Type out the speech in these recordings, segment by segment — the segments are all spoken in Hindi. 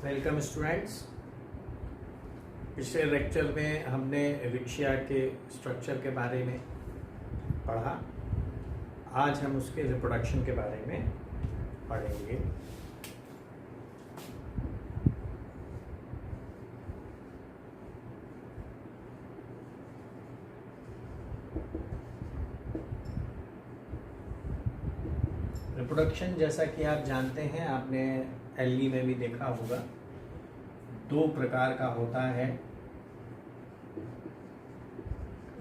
Welcome students. पिछले लेक्चर में हमने रिक्शा के स्ट्रक्चर के बारे में पढ़ा। आज हम उसके रिप्रोडक्शन के बारे में पढ़ेंगे। रिप्रोडक्शन जैसा कि आप जानते हैं, आपने एलई में भी देखा होगा, दो प्रकार का होता है,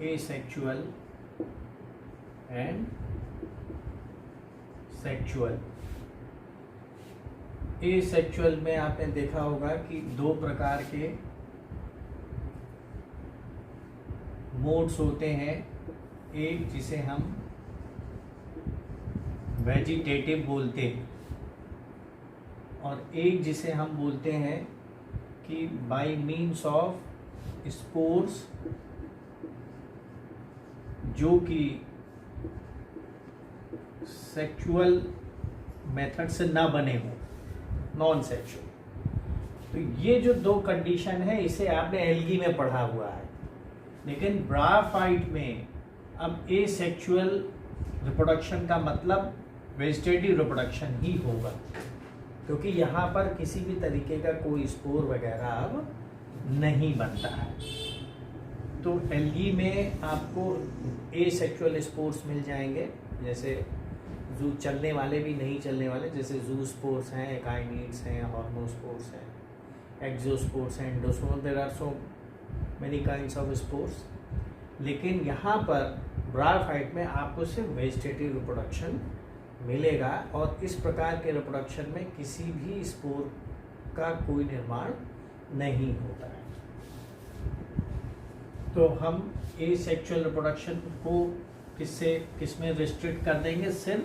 एसेक्सुअल एंड सेक्सुअल। एसेक्सुअल में आपने देखा होगा कि दो प्रकार के मोड्स होते हैं। एक जिसे हम वेजिटेटिव बोलते हैं और एक जिसे हम बोलते हैं कि बाय मीन्स ऑफ स्पोर्स, जो कि सेक्सुअल मेथड से ना बने हो, नॉन सेक्सुअल। तो ये जो दो कंडीशन है, इसे आपने एल्गी में पढ़ा हुआ है। लेकिन ब्राफाइट में अब एसेक्सुअल रिप्रोडक्शन का मतलब वेजिटेटिव रिप्रोडक्शन ही होगा, क्योंकि यहाँ पर किसी भी तरीके का कोई स्पोर वगैरह अब नहीं बनता है। तो एल्गी में आपको एसेक्सुअल स्पोर्स मिल जाएंगे, जैसे जू चलने वाले भी नहीं चलने वाले, जैसे जू स्पोर्स हैं, एकाइनिड्स हैं, हार्मोस्पोर्स हैं, एक्सोस्पोर्स हैं, endospores. There are so many kinds of spores. लेकिन यहाँ पर ब्राफाइट में आपको सिर्फ वेजिटेटिव रिप्रोडक्शन मिलेगा और इस प्रकार के रिप्रोडक्शन में किसी भी स्पोर का कोई निर्माण नहीं होता है। तो हम एसेक्सुअल रिप्रोडक्शन को किसमें रिस्ट्रिक्ट कर देंगे? सिर्फ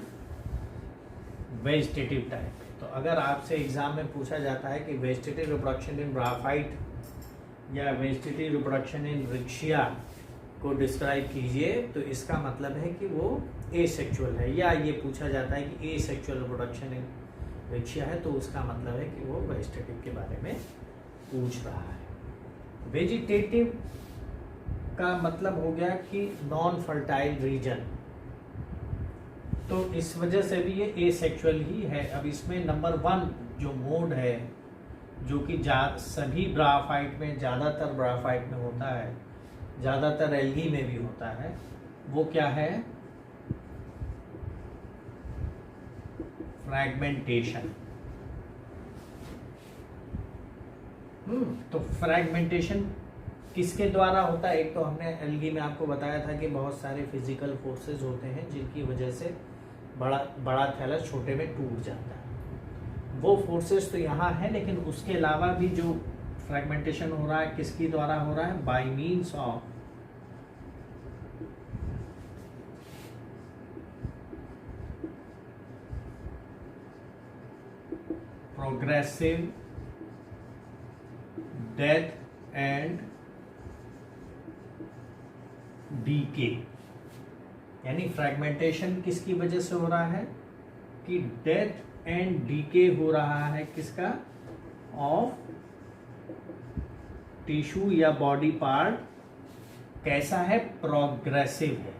वेजिटेटिव टाइप। तो अगर आपसे एग्जाम में पूछा जाता है कि वेजिटेटिव रिप्रोडक्शन इन ब्राफाइट या वेजिटेटिव रिप्रोडक्शन इन रिक्शिया को डिस्क्राइब कीजिए, तो इसका मतलब है कि वो एसेक्सुअल है। या ये पूछा जाता है कि एसेक्सुअल रिप्रोडक्शन इन रिक्शिया है, तो उसका मतलब है कि वो वेजिटेटिव के बारे में पूछ रहा है। वेजिटेटिव का मतलब हो गया कि नॉन फर्टाइल रीजन, तो इस वजह से भी ये एसेक्सुअल ही है। अब इसमें नंबर 1 जो मोड है, जो कि सभी ब्राफाइट में, ज़्यादातर ब्राफाइट में होता है, ज़्यादातर एल्गी में भी होता है, वो क्या है? फ्रैगमेंटेशन। तो फ्रैगमेंटेशन किसके द्वारा होता है? एक तो हमने एल्गी में आपको बताया था कि बहुत सारे फिजिकल फोर्सेस होते हैं जिनकी वजह से बड़ा थैलस छोटे में टूट जाता है। वो फोर्सेस तो यहाँ है, लेकिन उसके अलावा भी जो फ्रैगमेंटेशन हो रहा है, किसकी द्वारा हो रहा है? By means of progressive death and decay. यानी फ्रैगमेंटेशन किसकी वजह से हो रहा है? कि डेथ एंड डीके हो रहा है किसका? ऑफ टिश्यू या बॉडी पार्ट। कैसा है? प्रोग्रेसिव है।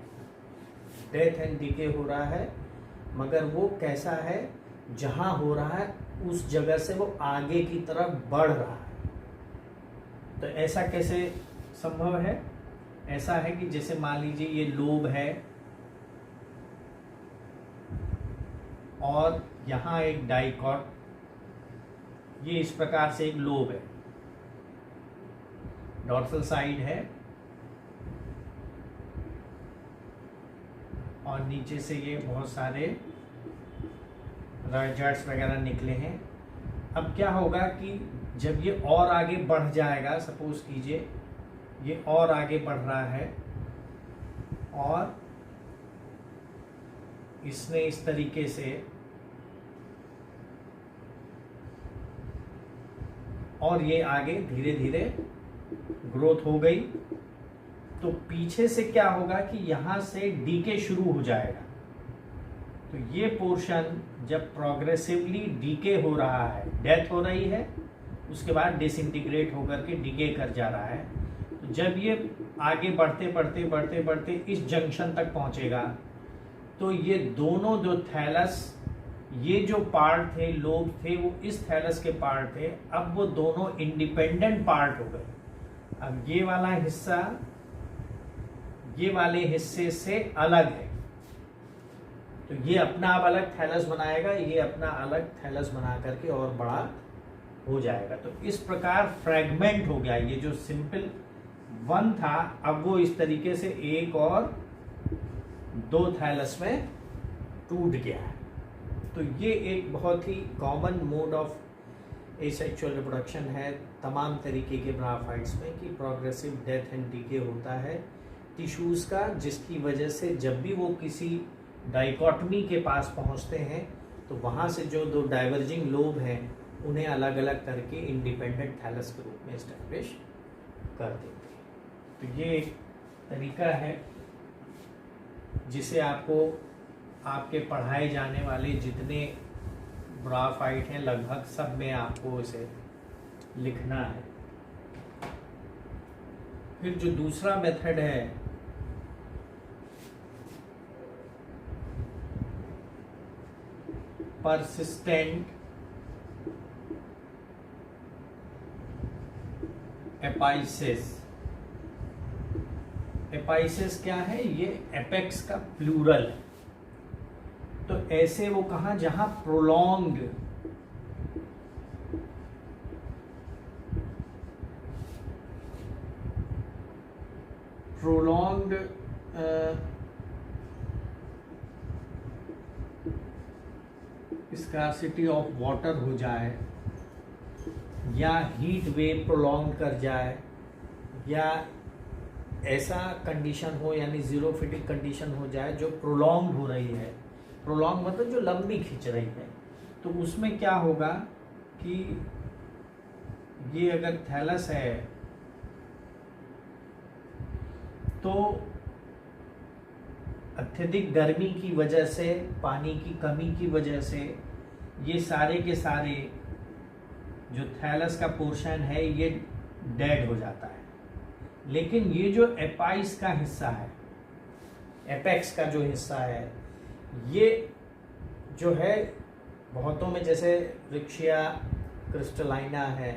डेथ एंड डीके हो रहा है, मगर वो कैसा है? जहां हो रहा है उस जगह से वो आगे की तरफ बढ़ रहा है। तो ऐसा कैसे संभव है? ऐसा है कि जैसे मान लीजिए ये लोब है और यहाँ एक डाइकॉट, ये इस प्रकार से एक लोब है, डॉर्सल साइड है और नीचे से ये बहुत सारे रजर्ट्स वगैरह निकले हैं। अब क्या होगा कि जब ये और आगे बढ़ जाएगा, सपोज कीजिए ये और आगे बढ़ रहा है और इसने इस तरीके से, और ये आगे धीरे धीरे ग्रोथ हो गई, तो पीछे से क्या होगा कि यहां से डीके शुरू हो जाएगा। तो ये पोर्शन जब प्रोग्रेसिवली डीके हो रहा है, डेथ हो रही है, उसके बाद डिसइंटीग्रेट होकर के डिके कर जा रहा है। तो जब ये आगे बढ़ते बढ़ते बढ़ते बढ़ते इस जंक्शन तक पहुंचेगा तो ये दोनों जो थैलस, ये जो पार्ट थे, लोब थे, वो इस थैलस के पार्ट थे, अब वो दोनों इंडिपेंडेंट पार्ट हो गए। अब ये वाला हिस्सा ये वाले हिस्से से अलग है, तो ये अपना अब अलग थैलस बनाएगा, ये अपना अलग थैलस बना करके और बड़ा हो जाएगा। तो इस प्रकार फ्रैगमेंट हो गया। ये जो सिंपल वन था अब वो इस तरीके से एक और दो थैलस में टूट गया है। तो ये एक बहुत ही common mode of asexual reproduction है तमाम तरीके के ब्रायोफाइट्स में कि प्रोग्रेसिव डेथ एंड डीके होता है टिश्यूज का, जिसकी वजह से जब भी वो किसी डाइकोटमी के पास पहुंचते हैं तो वहां से जो दो डाइवर्जिंग लोब हैं उन्हें अलग अलग करके इंडिपेंडेंट थैलस के रूप में एस्टैब्लिश कर देते हैं। तो ये एक तरीका है जिसे आपको आपके पढ़ाए जाने वाले जितने ब्रायोफाइट हैं लगभग सब में आपको इसे लिखना है। फिर जो दूसरा मेथड है परसिस्टेंट एपाइसिस। एपाइसिस क्या है? ये एपेक्स का प्लूरल है। तो ऐसे वो कहां, जहां प्रोलॉन्ग्ड स्कार्सिटी ऑफ वाटर हो जाए, या हीट वेव प्रोलॉन्ग कर जाए, या ऐसा कंडीशन हो यानी जीरो फिटिंग कंडीशन हो जाए जो प्रोलॉन्ग हो रही है। प्रोलॉन्ग मतलब जो लंबी खिंच रही है। तो उसमें क्या होगा कि ये अगर थैलस है तो अत्यधिक गर्मी की वजह से, पानी की कमी की वजह से ये सारे के सारे जो थैलस का पोर्शन है ये डेड हो जाता है। लेकिन ये जो एपाइस का हिस्सा है, एपेक्स का जो हिस्सा है, ये जो है बहुतों में जैसे रिक्शिया क्रिस्टलाइना है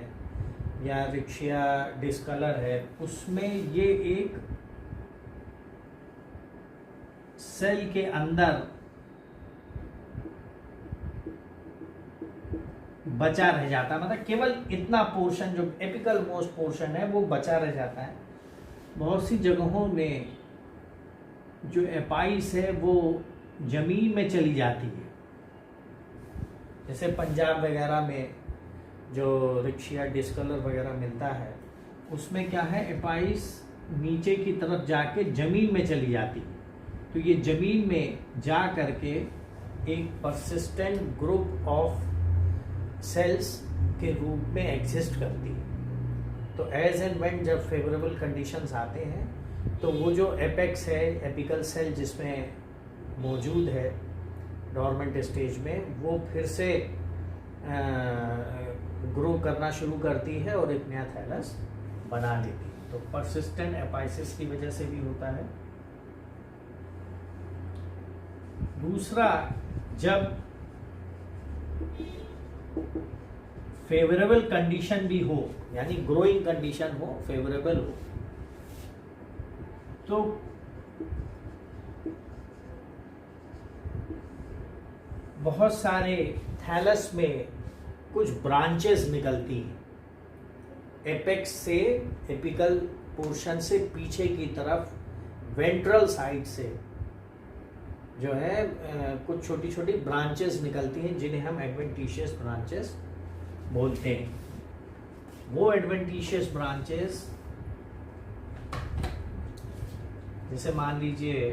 या रिक्शिया डिस्कलर है, उसमें ये एक सेल के अंदर बचा रह जाता है। मतलब केवल इतना पोर्शन जो एपिकल मोस्ट पोर्शन है वो बचा रह जाता है। बहुत सी जगहों में जो एपाइस है वो जमीन में चली जाती है। जैसे पंजाब वगैरह में जो रिक्शिया डिस्कलर वगैरह मिलता है उसमें क्या है, एपाइस नीचे की तरफ जाके जमीन में चली जाती है। तो ये जमीन में जा करके एक परसिस्टेंट ग्रुप ऑफ सेल्स के रूप में एग्जिस्ट करती है। तो एज एंड व्हेन जब फेवरेबल कंडीशंस आते हैं तो वो जो एपेक्स है, एपिकल सेल जिसमें मौजूद है डोरमेंट स्टेज में, वो फिर से ग्रो करना शुरू करती है और एक नया थैलस बना देती है। तो परसिस्टेंट एपाइसिस की वजह से भी होता है। दूसरा, जब फेवरेबल कंडीशन भी हो यानी ग्रोइंग कंडीशन हो, फेवरेबल हो, तो बहुत सारे थैलस में कुछ ब्रांचेस निकलती हैं एपेक्स से, एपिकल पोर्शन से पीछे की तरफ वेंट्रल साइड से जो है कुछ छोटी छोटी ब्रांचेस निकलती हैं जिन्हें हम एडवेंटिशियस ब्रांचेस बोलते हैं। वो एडवेंटिशियस ब्रांचेस जैसे मान लीजिए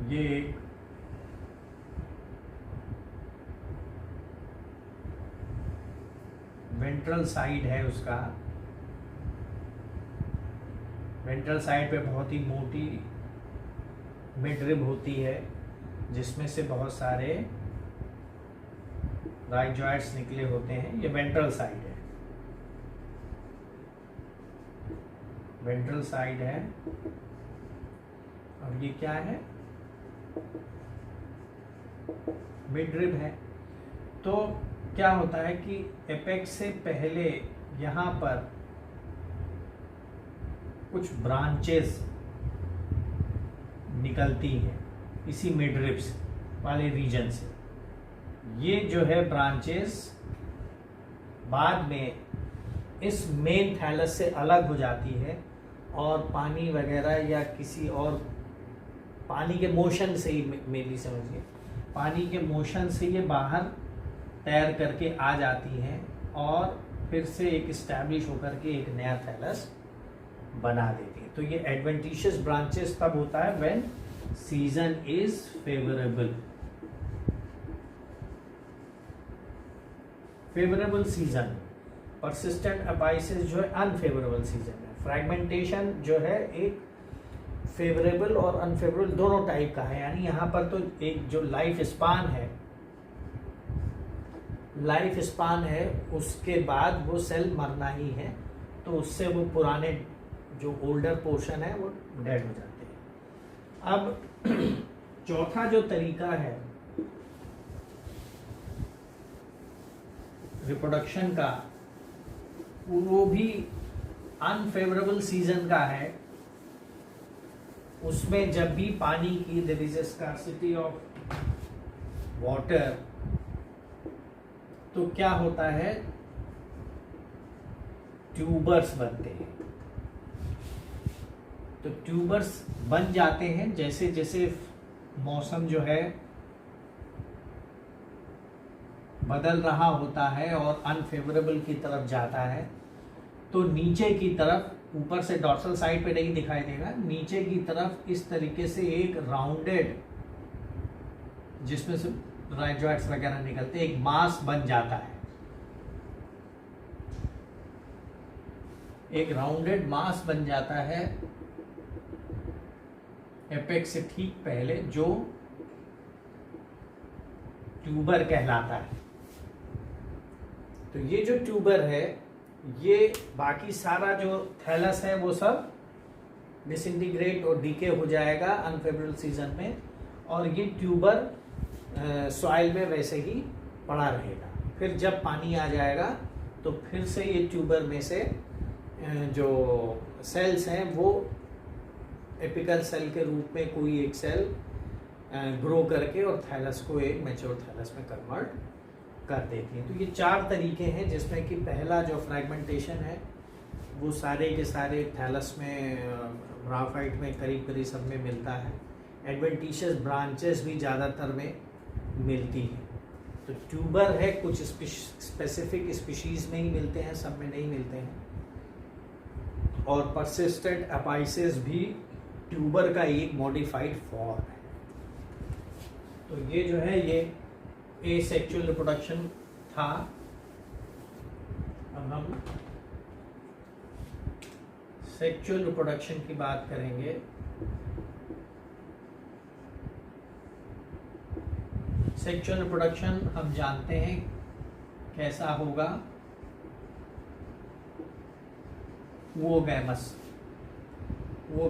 ये वेंट्रल साइड है, उसका वेंट्रल साइड पे बहुत ही मोटी मिडरिब होती है जिसमें से बहुत सारे राइजोइड्स निकले होते हैं। ये वेंट्रल साइड है, वेंट्रल साइड है। और ये क्या है, मिडरिब है। तो क्या होता है कि एपेक्स से पहले यहाँ पर कुछ ब्रांचेस निकलती हैं इसी मिडरिब्स वाले रीजन से। ये जो है ब्रांचेस बाद में इस मेन थैलस से अलग हो जाती है और पानी वगैरह या किसी और पानी के मोशन से ही, मेरी समझिए पानी के मोशन से ये बाहर तैर करके आ जाती हैं और फिर से एक इस्टेब्लिश होकर के एक नया थैलस बना देती है। तो ये एडवेंटिशियस ब्रांचेस तब होता है when season is favourable. Favourable season, persistent apices जो है अनफेवरेबल सीजन है। फ्रैगमेंटेशन जो है एक फेवरेबल और अनफेवरेबल दोनों टाइप का है। यानी यहाँ पर तो एक जो लाइफ स्पान है उसके बाद वो सेल मरना ही है, तो उससे वो पुराने जो ओल्डर पोर्शन है वो डेड हो जाते हैं। अब चौथा जो तरीका है रिप्रोडक्शन का, वो भी अनफेवरेबल सीजन का है। उसमें जब भी पानी की there is a scarcity of water, तो क्या होता है, ट्यूबर्स बनते हैं। तो ट्यूबर्स बन जाते हैं जैसे जैसे मौसम जो है बदल रहा होता है और अनफेवरेबल की तरफ जाता है। तो नीचे की तरफ, ऊपर से डॉर्सल साइड पे नहीं दिखाई देगा, नीचे की तरफ इस तरीके से एक राउंडेड, जिसमें से राइजोइड्स वगैरह निकलते, एक मास बन जाता है। एक राउंडेड मास बन जाता है एपेक्स से ठीक पहले, जो ट्यूबर कहलाता है। तो ये जो ट्यूबर है, ये बाकी सारा जो थैलस है वो सब डिसइंटीग्रेट और डीके हो जाएगा अनफेवरेबल सीजन में, और ये ट्यूबर सॉइल में वैसे ही पड़ा रहेगा। फिर जब पानी आ जाएगा तो फिर से ये ट्यूबर में से जो सेल्स हैं वो एपिकल सेल के रूप में कोई एक सेल ग्रो करके और थैलस को एक मैच्योर थैलस में कन्वर्ट कर देती है। तो ये 4 तरीके हैं, जिसमें कि पहला जो फ्रैगमेंटेशन है वो सारे के सारे थैलस में, ब्राफाइट में करीब करीब सब में मिलता है। एडवेंटिशियस ब्रांचेस भी ज़्यादातर में मिलती हैं। तो ट्यूबर है, कुछ स्पेसिफिक स्पीशीज में ही मिलते हैं, सब में नहीं मिलते हैं। और परसिस्टेंट अपाइसिस भी ट्यूबर का एक मॉडिफाइड फॉर्म है। तो ये जो है ये एसेक्सुअल रिप्रोडक्शन था। अब हम सेक्सुअल रिप्रोडक्शन की बात करेंगे। सेक्सुअल रिप्रोडक्शन हम जानते हैं कैसा होगा, वो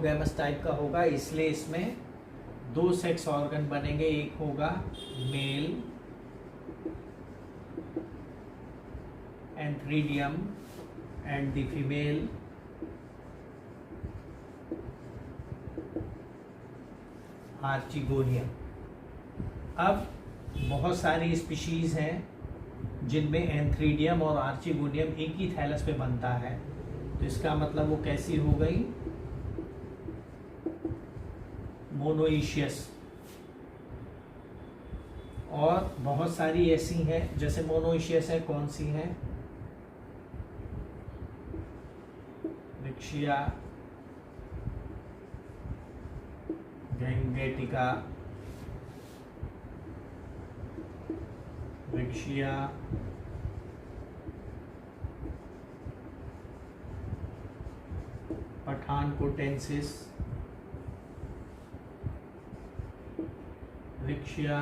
गैमस टाइप का होगा। इसलिए इसमें 2 सेक्स ऑर्गन बनेंगे, एक होगा male antheridium and the female archegonium. अब बहुत सारी स्पीशीज हैं जिनमें एंथ्रीडियम और आर्चिगोनियम एक ही थैलस पे बनता है। तो इसका मतलब वो कैसी हो गई, मोनोइशियस। और बहुत सारी ऐसी हैं, जैसे मोनोइशियस है, कौन सी हैं, रिक्शिया, गैंगेटिका, रिक्शिया, पठानकोटेंसिस, रिक्शिया,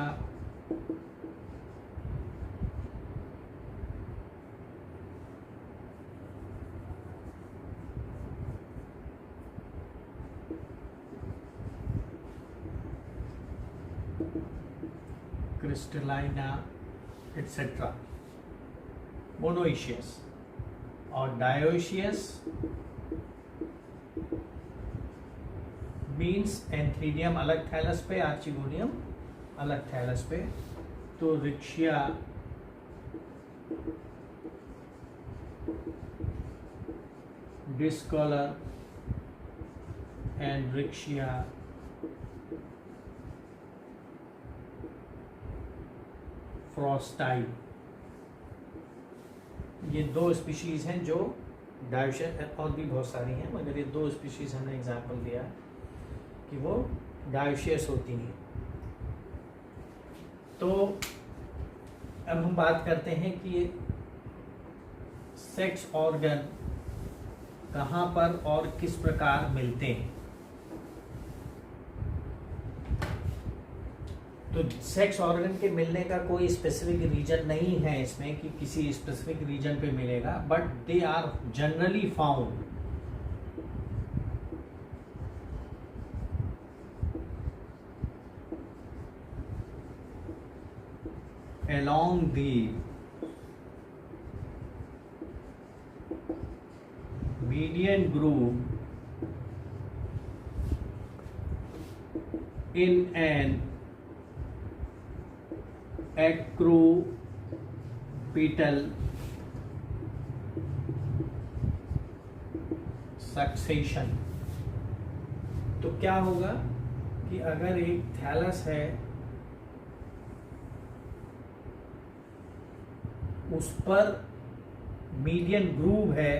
क्रिस्टलाइना एटसेट्रा, मोनोइशियस। और डायोइशियस मीन्स एंथ्रीडियम अलग थैलस पे, आर्चिगोनियम अलग थैलस पे। तो रिक्शिया डिस्कॉलर एंड रिक्शिया फ्रॉस्टाई, ये दो स्पीशीज हैं जो डायोशियस, और भी बहुत सारी हैं मगर ये दो स्पीशीज हमने एग्जाम्पल दिया कि वो डायोशियस होती हैं। तो अब हम बात करते हैं कि ये सेक्स ऑर्गन कहाँ पर और किस प्रकार मिलते हैं। तो सेक्स ऑर्गन के मिलने का कोई स्पेसिफिक रीजन नहीं है इसमें कि किसी स्पेसिफिक रीजन पे मिलेगा, but they are generally found along the median groove in an acropetal succession। तो क्या होगा कि अगर एक थैलस है उस पर मीडियन ग्रूव है,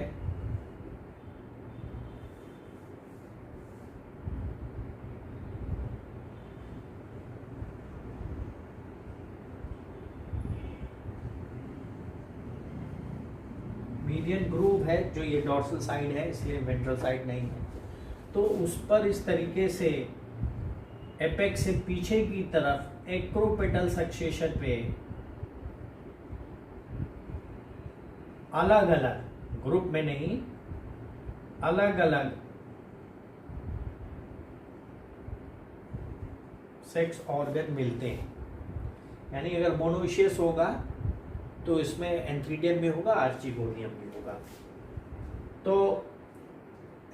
मीडियन ग्रूव है जो ये डॉर्सल साइड है इसलिए वेंट्रल साइड नहीं है, तो उस पर इस तरीके से एपेक्स से पीछे की तरफ एक्रोपेटल सक्सेशन पे अलग अलग ग्रुप में नहीं, अलग अलग सेक्स ऑर्गन मिलते हैं। यानी अगर मोनोइशियस होगा तो इसमें एंथ्रीडियम भी होगा, आर्चिगोनियम भी होगा। तो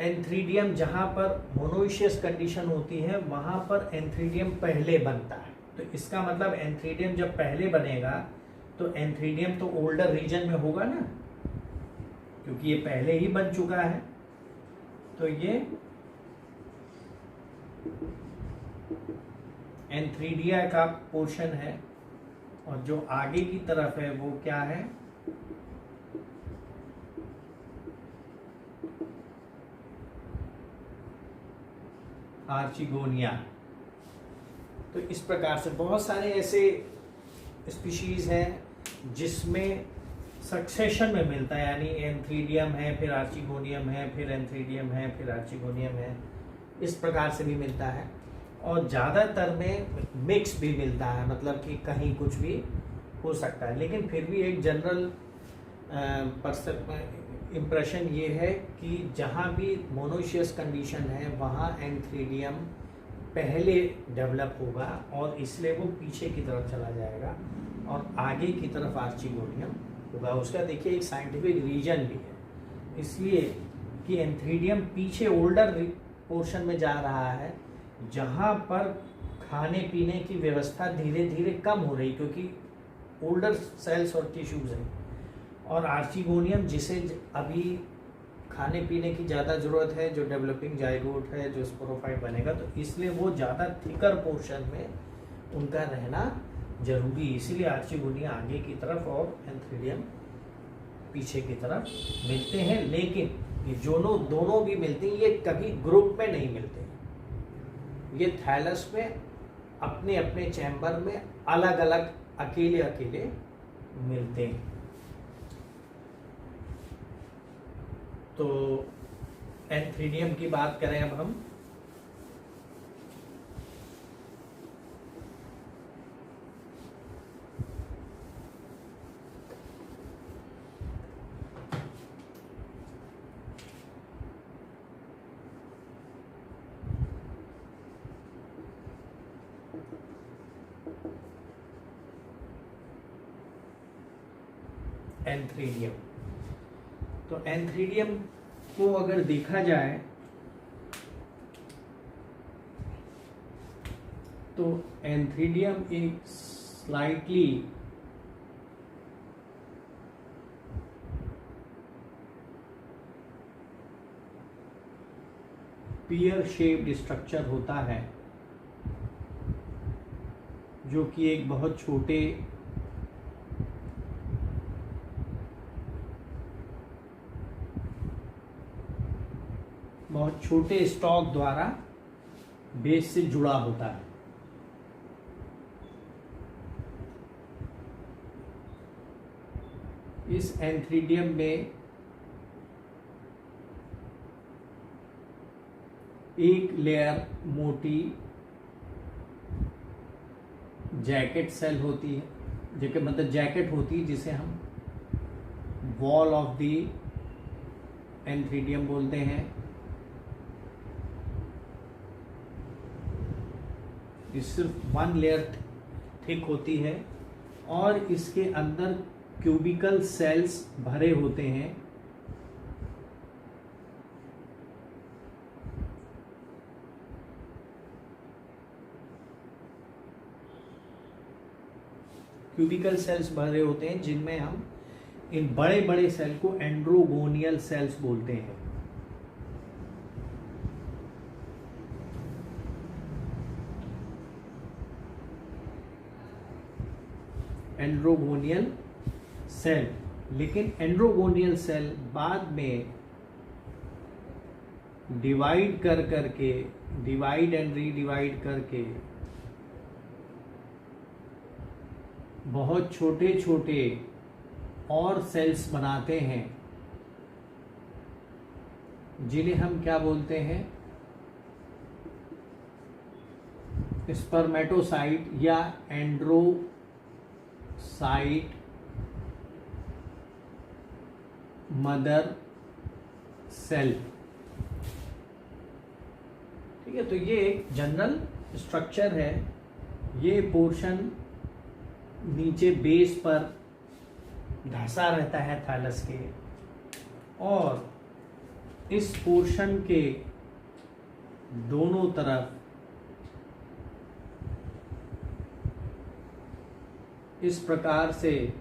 एंथ्रीडियम जहां पर मोनोइशियस कंडीशन होती है वहां पर एंथ्रीडियम पहले बनता है। तो इसका मतलब एंथ्रीडियम जब पहले बनेगा तो एंथ्रीडियम तो ओल्डर रीजन में होगा ना, क्योंकि ये पहले ही बन चुका है। तो ये एंथ्रीडिया का पोर्शन है और जो आगे की तरफ है वो क्या है, आर्चिगोनिया। तो इस प्रकार से बहुत सारे ऐसे स्पीशीज हैं जिसमें सक्सेशन में मिलता है, यानी एंथ्रीडियम है फिर आर्चिगोनियम है फिर एंथ्रीडियम है फिर आर्चिगोनियम है, इस प्रकार से भी मिलता है। और ज़्यादातर में मिक्स भी मिलता है, मतलब कि कहीं कुछ भी हो सकता है, लेकिन फिर भी एक जनरल इम्प्रेशन ये है कि जहाँ भी मोनोशियस कंडीशन है वहाँ एंथ्रीडियम पहले डेवलप होगा और इसलिए वो पीछे की तरफ चला जाएगा और आगे की तरफ आर्चिगोनियम होगा। उसका देखिए एक साइंटिफिक रीजन भी है, इसलिए कि एंथ्रीडियम पीछे ओल्डर पोर्शन में जा रहा है जहाँ पर खाने पीने की व्यवस्था धीरे धीरे कम हो रही क्योंकि ओल्डर सेल्स और टिश्यूज हैं, और आर्चिगोनियम जिसे अभी खाने पीने की ज़्यादा ज़रूरत है, जो डेवलपिंग जाइगोट है, जो स्पोरोफाइट बनेगा, तो इसलिए वो ज़्यादा थिकर पोर्शन में उनका रहना जरूरी, इसीलिए आर्चिगोनिया आगे की तरफ और एंथ्रीडियम पीछे की तरफ मिलते हैं। लेकिन ये दोनों भी मिलते हैं, ये कभी ग्रुप में नहीं मिलते, ये थैलस में अपने अपने चैम्बर में अलग अलग अकेले अकेले मिलते हैं। तो एंथ्रीडियम की बात करें अब हम, एंथ्रीडियम। तो एंथ्रीडियम को अगर देखा जाए तो एंथ्रीडियम एक स्लाइटली पियर शेप्ड स्ट्रक्चर होता है, जो कि एक बहुत छोटे स्टॉक द्वारा बेस से जुड़ा होता है। इस एंथ्रीडियम में एक लेयर मोटी जैकेट सेल होती है, मतलब जैकेट होती है, जिसे हम वॉल ऑफ द एंथ्रीडियम बोलते हैं। ये सिर्फ 1 लेयर थिक होती है और इसके अंदर क्यूबिकल सेल्स भरे होते हैं। क्यूबिकल सेल्स भरे होते हैं जिनमें हम इन बड़े बड़े सेल को एंड्रोगोनियल सेल्स बोलते हैं। एंड्रोगोनियल सेल, लेकिन एंड्रोगोनियल सेल बाद में डिवाइड एंड रीडिवाइड करके बहुत छोटे छोटे और सेल्स बनाते हैं, जिन्हें हम क्या बोलते हैं, स्पर्मेटोसाइट या एंड्रोसाइट मदर सेल। ठीक है, तो ये एक जनरल स्ट्रक्चर है। ये पोर्शन नीचे बेस पर धंसा रहता है थैलस के, और इस पोर्शन के दोनों तरफ इस प्रकार से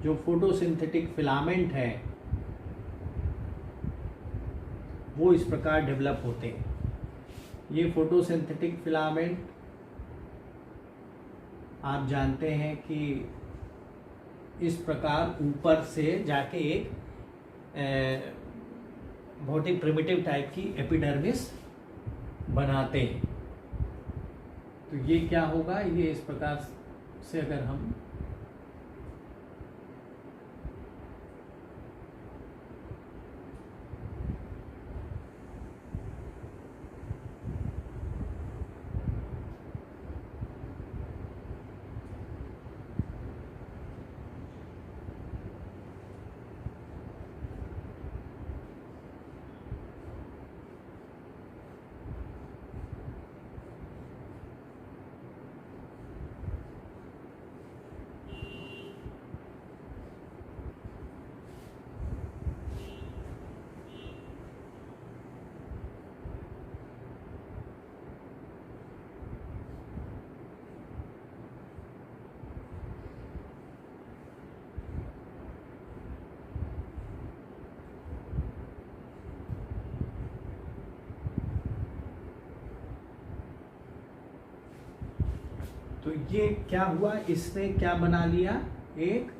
जो फोटोसिंथेटिक फिलामेंट है वो इस प्रकार डेवलप होते हैं। ये फोटोसिंथेटिक फिलामेंट आप जानते हैं कि इस प्रकार ऊपर से जाके एक बहुत ही प्रिमिटिव टाइप की एपिडर्मिस बनाते हैं। तो ये क्या होगा, ये इस प्रकार से अगर हम तो ये क्या हुआ, इसने क्या बना लिया, एक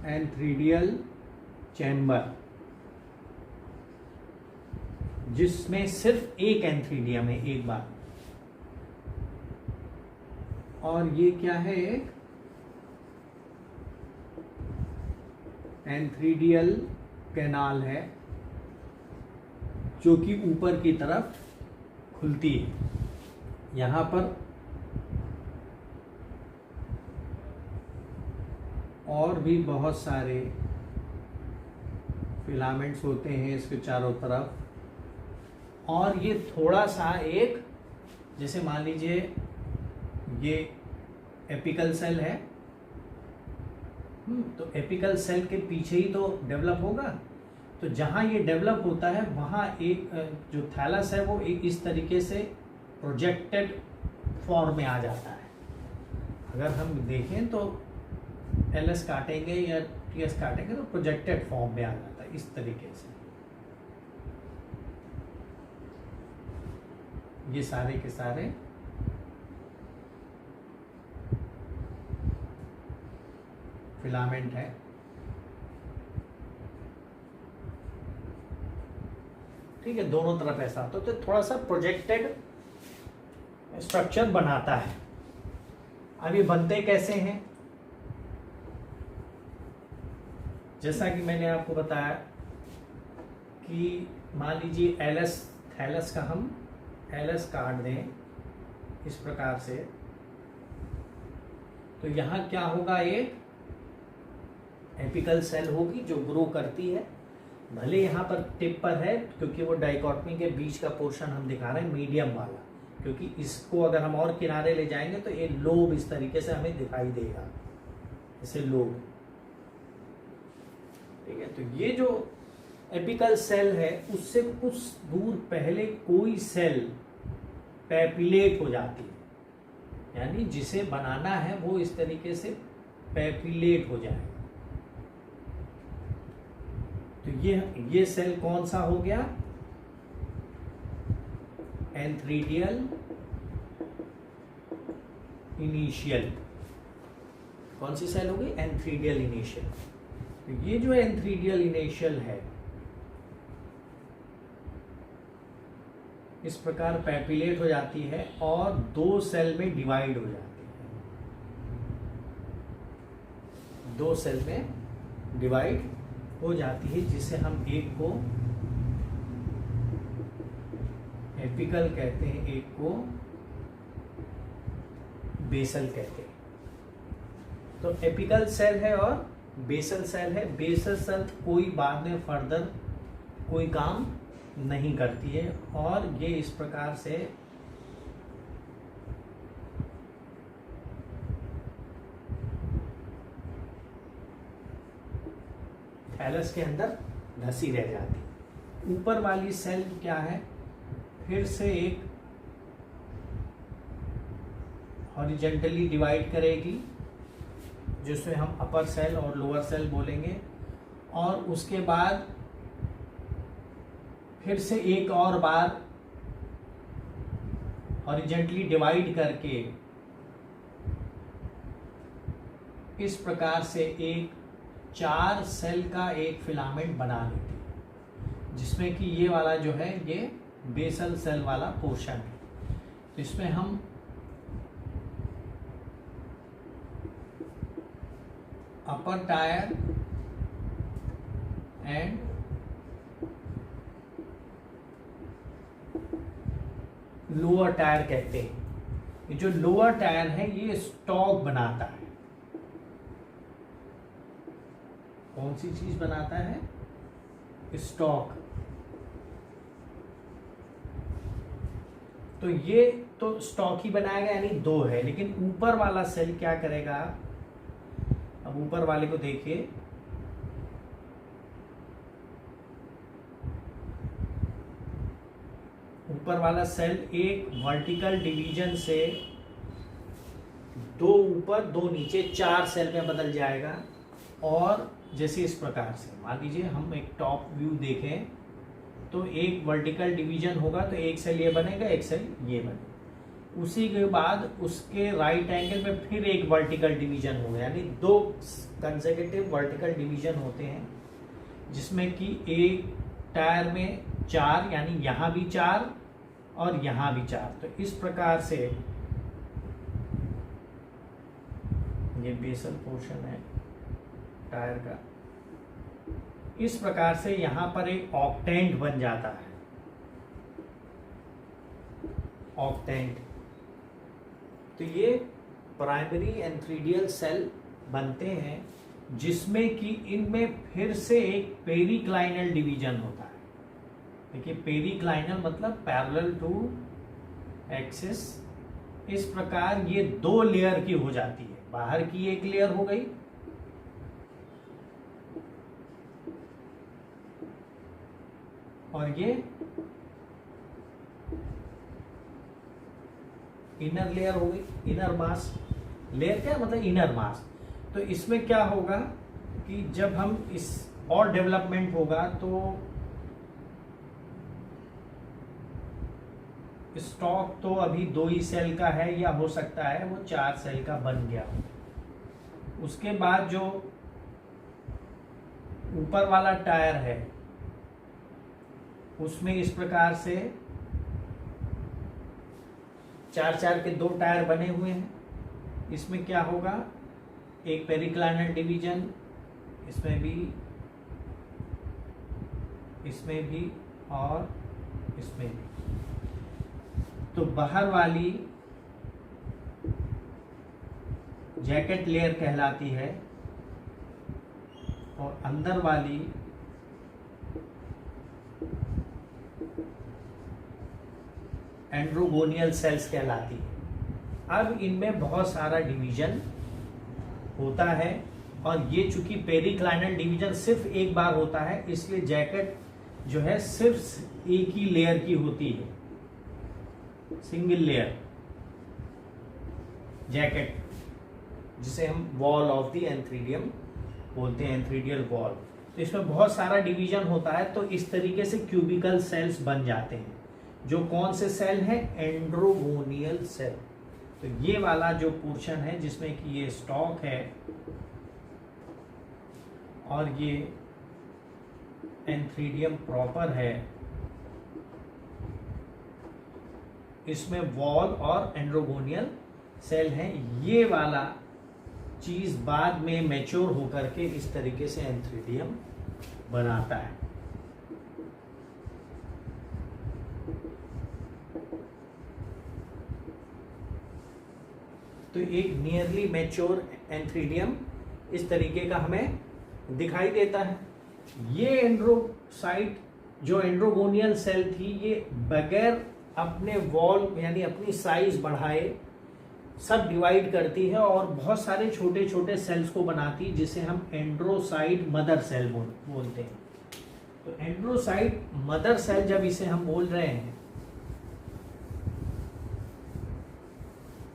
एंथ्रीडियल चैम्बर, जिसमें सिर्फ एक एंथ्रीडियम है एक बार, और ये क्या है, एक एंथ्रीडियल कैनाल है जो कि ऊपर की तरफ खुलती है। यहाँ पर और भी बहुत सारे फिलामेंट्स होते हैं इसके चारों तरफ, और ये थोड़ा सा एक जैसे मान लीजिए ये एपिकल सेल है, तो एपिकल सेल के पीछे ही तो डेवलप होगा। तो जहाँ ये डेवलप होता है वहाँ एक जो थैलस है वो एक इस तरीके से प्रोजेक्टेड फॉर्म में आ जाता है। अगर हम देखें तो एलएस काटेंगे या टीएस काटेंगे तो प्रोजेक्टेड फॉर्म में आ जाता है इस तरीके से। ये सारे के सारे फिलामेंट है। ठीक है, दोनों तरफ ऐसा तो थोड़ा सा प्रोजेक्टेड स्ट्रक्चर बनाता है। अब ये बनते कैसे हैं? जैसा कि मैंने आपको बताया कि मान लीजिए एलएस थैलस का हम एलएस काट दें इस प्रकार से, तो यहाँ क्या होगा, एक एपिकल सेल होगी जो ग्रो करती है। भले यहाँ पर टिप पर है क्योंकि वो डाइकोटमी के बीच का पोर्शन हम दिखा रहे हैं मीडियम वाला, क्योंकि इसको अगर हम और किनारे ले जाएंगे तो ये लोब इस तरीके से हमें दिखाई देगा, इसे लोब। ठीक है, तो ये जो एपिकल सेल है उससे कुछ दूर पहले कोई सेल पैपिलेट हो जाती है, यानी जिसे बनाना है वो इस तरीके से पैपिलेट हो जाएगा। तो ये सेल कौन सा हो गया? Antheridial initial. कौन सी सेल होगी? Antheridial initial. तो ये जो एंथ्रीडियल इनिशियल है इस प्रकार पैपिलेट हो जाती है और दो सेल में डिवाइड हो जाती है, दो सेल में डिवाइड हो जाती है, जिसे हम एक को एपिकल कहते हैं, एक को बेसल कहते हैं। तो एपिकल सेल है और बेसल सेल है। बेसल सेल कोई बाद में फर्दर कोई काम नहीं करती है और ये इस प्रकार से थैलस के अंदर धसी रह जाती। ऊपर वाली सेल क्या है? फिर से एक हॉरिजेंटली डिवाइड करेगी, जिसमें हम अपर सेल और लोअर सेल बोलेंगे, और उसके बाद फिर से एक और बार हॉरिजेंटली डिवाइड करके इस प्रकार से एक 4 सेल का एक फिलामेंट बना लेती है, जिसमें कि ये वाला जो है ये बेसल सेल वाला पोर्शन है। तो इसमें हम अपर टायर एंड लोअर टायर कहते हैं। ये जो लोअर टायर है ये स्टॉक बनाता है। कौन सी चीज बनाता है? स्टॉक। तो ये तो स्टॉक ही बनाएगा, यानी 2 है, लेकिन ऊपर वाला सेल क्या करेगा? अब ऊपर वाले को देखिए, ऊपर वाला सेल एक वर्टिकल डिवीजन से 2 ऊपर 2 नीचे 4 सेल में बदल जाएगा। और जैसे इस प्रकार से मान लीजिए हम एक टॉप व्यू देखें तो एक वर्टिकल डिवीजन होगा, तो एक सेल ये बनेगा, एक सेल ये बनेगा। उसी के बाद उसके राइट एंगल में फिर एक वर्टिकल डिवीजन होगा, यानी 2 कंसेक्यूटिव वर्टिकल डिवीजन होते हैं, जिसमें कि एक टायर में 4, यानी यहाँ भी 4 और यहाँ भी 4। तो इस प्रकार से ये बेसल पोर्शन है टायर का। इस प्रकार से यहाँ पर एक ऑक्टेंट बन जाता है, ऑक्टेंट। तो ये प्राइमरी एंथ्रीडियल सेल बनते हैं, जिसमें कि इनमें फिर से एक पेरिक्लाइनल डिवीजन होता है। देखिए, पेरिक्लाइनल मतलब पैरेलल टू एक्सिस। इस प्रकार ये 2 लेयर की हो जाती है। बाहर की एक लेयर हो गई और ये इनर लेयर हो गई, इनर मास। लेयर क्या मतलब इनर मास। तो इसमें क्या होगा कि जब हम इस और डेवलपमेंट होगा तो स्टॉक तो अभी 2 ही सेल का है या हो सकता है वो 4 सेल का बन गया हो। उसके बाद जो ऊपर वाला टायर है उसमें इस प्रकार से 4 के 2 टायर बने हुए हैं। इसमें क्या होगा, एक पेरिक्लाइनल डिवीजन, इसमें भी और इसमें भी। तो बाहर वाली जैकेट लेयर कहलाती है और अंदर वाली एंड्रोगोनियल सेल्स कहलाती है। अब इनमें बहुत सारा डिवीजन होता है और ये चूंकि पेरिक्लाइनल डिवीजन सिर्फ एक बार होता है इसलिए जैकेट जो है सिर्फ एक ही लेयर की होती है, सिंगल लेयर जैकेट, जिसे हम वॉल ऑफ द एंथ्रीडियम बोलते हैं, एंथ्रीडियल वॉल। तो इसमें बहुत सारा डिवीजन होता है। तो इस तरीके से क्यूबिकल सेल्स बन जाते हैं। जो कौन से सेल हैं, एंड्रोगोनियल सेल। तो ये वाला जो पोर्शन है जिसमें कि ये स्टॉक है और ये एंथ्रीडियम प्रॉपर है, इसमें वॉल और एंड्रोगोनियल सेल हैं। ये वाला चीज बाद में मैच्योर होकर के इस तरीके से एंथ्रीडियम बनाता है। तो एक नियरली मैच्योर एंथ्रीडियम इस तरीके का हमें दिखाई देता है। ये एंड्रोसाइट जो एंड्रोगोनियल सेल थी ये बगैर अपने वॉल यानी अपनी साइज बढ़ाए सब डिवाइड करती है और बहुत सारे छोटे छोटे सेल्स को बनाती है जिसे हम एंड्रोसाइट मदर सेल बोलते हैं। तो एंड्रोसाइट मदर सेल जब इसे हम बोल रहे हैं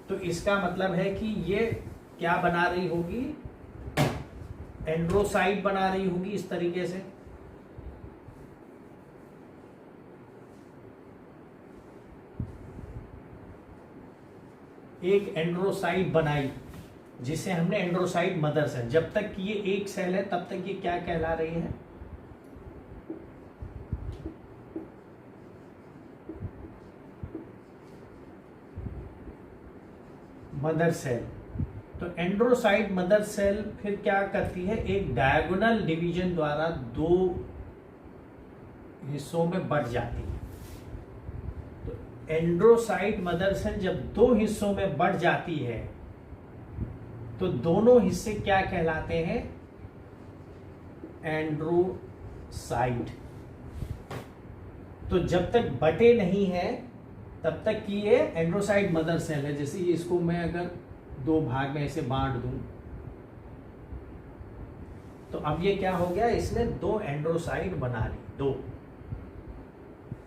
तो इसका मतलब है कि ये क्या बना रही होगी, एंड्रोसाइट बना रही होगी इस तरीके से। एक एंड्रोसाइट बनाई जिसे हमने एंड्रोसाइट मदर सेल। जब तक कि ये एक सेल है तब तक ये क्या कहला रही है, मदर सेल। तो एंड्रोसाइट मदर सेल फिर क्या करती है, एक डायगोनल डिवीजन द्वारा 2 हिस्सों में बढ़ जाती है। तो एंड्रोसाइट मदर सेल जब 2 हिस्सों में बढ़ जाती है तो दोनों हिस्से क्या कहलाते हैं, एंड्रोसाइट। तो जब तक बटे नहीं है तब तक कि ये एंड्रोसाइट मदर सेल है। जैसे इसको मैं अगर 2 भाग में ऐसे बांट दूं तो अब ये क्या हो गया, इसने 2 एंड्रोसाइट बना ली, 2।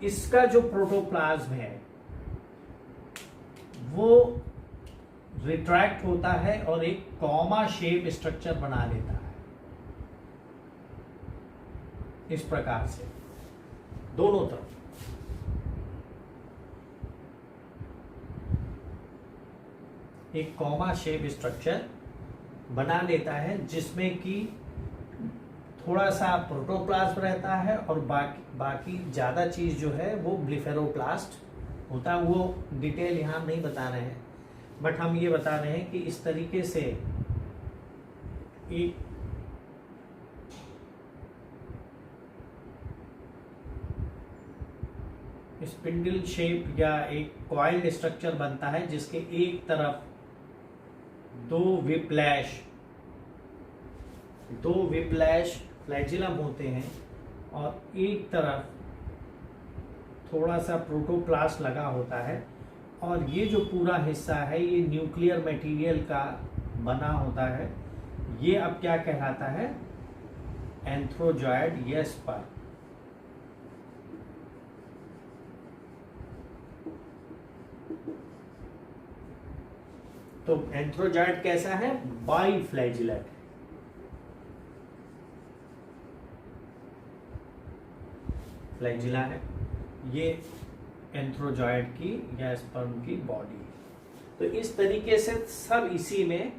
इसका जो प्रोटोप्लाज्म है वो रिट्रैक्ट होता है और एक कॉमा शेप स्ट्रक्चर बना लेता है इस प्रकार से दोनों तरफ। एक कॉमा शेप स्ट्रक्चर बना लेता है जिसमें कि थोड़ा सा प्रोटोप्लास्ट रहता है और बाकी ज़्यादा चीज़ जो है वो ब्लिफेरोप्लास्ट होता है। वो डिटेल यहाँ नहीं बता रहे हैं, बट हम ये बता रहे हैं कि इस तरीके से एक स्पिंडल शेप या एक कॉइल्ड स्ट्रक्चर बनता है जिसके एक तरफ 2 विप्लैश फ्लैजिलम होते हैं और एक तरफ थोड़ा सा प्रोटोप्लास्ट लगा होता है और ये जो पूरा हिस्सा है ये न्यूक्लियर मटेरियल का बना होता है। ये अब क्या कहलाता है? एंथ्रोजॉयड या स्पर्म। तो एंथ्रोजॉयड कैसा है? बाइफ्लैजिलेट। फ्लैजिला है ये एंथ्रोजॉयड की या स्पर्म की बॉडी है। तो इस तरीके से सब इसी में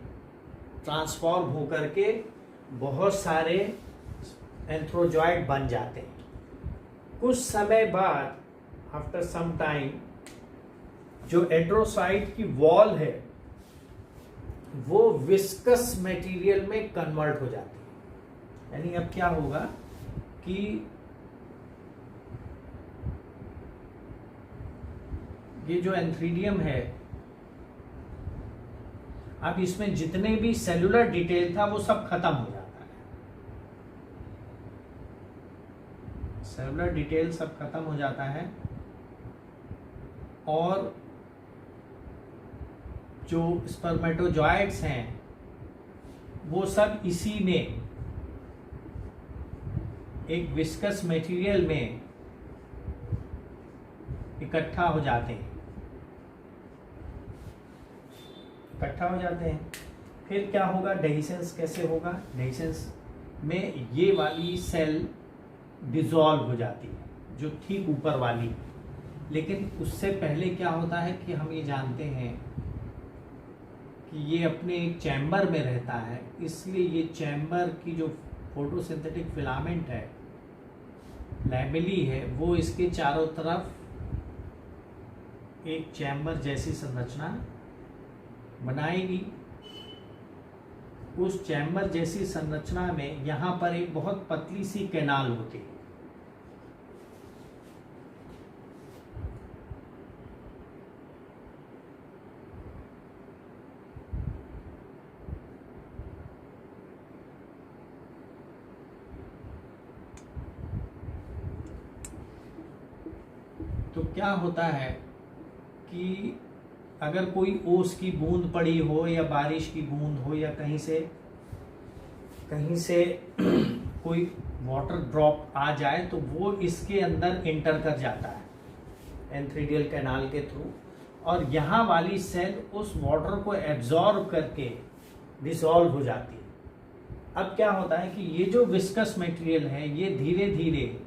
ट्रांसफॉर्म होकर के बहुत सारे एंथ्रोजॉयड बन जाते हैं। कुछ समय बाद आफ्टर सम टाइम जो एंड्रोसाइट की वॉल है वो विस्कस मटेरियल में कन्वर्ट हो जाती है। यानी अब क्या होगा कि ये जो एंथ्रीडियम है, अब इसमें जितने भी सेलुलर डिटेल था वो सब खत्म हो जाता है। सेलुलर डिटेल सब खत्म हो जाता है और जो स्पर्मेटोजॉइड्स हैं वो सब इसी में एक विस्कस मटेरियल में इकट्ठा हो जाते हैं। फिर क्या होगा? डेहिसेंस कैसे होगा? डेहिसेंस में ये वाली सेल डिसॉल्व हो जाती है जो ठीक ऊपर वाली। लेकिन उससे पहले क्या होता है कि हम ये जानते हैं कि ये अपने एक चैम्बर में रहता है, इसलिए ये चैम्बर की जो फोटोसिंथेटिक फिलामेंट है, लैमेली है, वो इसके चारों तरफ एक चैम्बर जैसी संरचना बनाएगी। उस चैम्बर जैसी संरचना में यहाँ पर एक बहुत पतली सी कैनाल होती है। तो क्या होता है कि अगर कोई ओस की बूंद पड़ी हो या बारिश की बूंद हो या कहीं से कोई वाटर ड्रॉप आ जाए तो वो इसके अंदर एंटर कर जाता है एंथ्रीडियल कैनाल के थ्रू, और यहाँ वाली सेल उस वाटर को एब्जॉर्ब करके डिसॉल्व हो जाती है। अब क्या होता है कि ये जो विस्कस मटेरियल है ये धीरे धीरे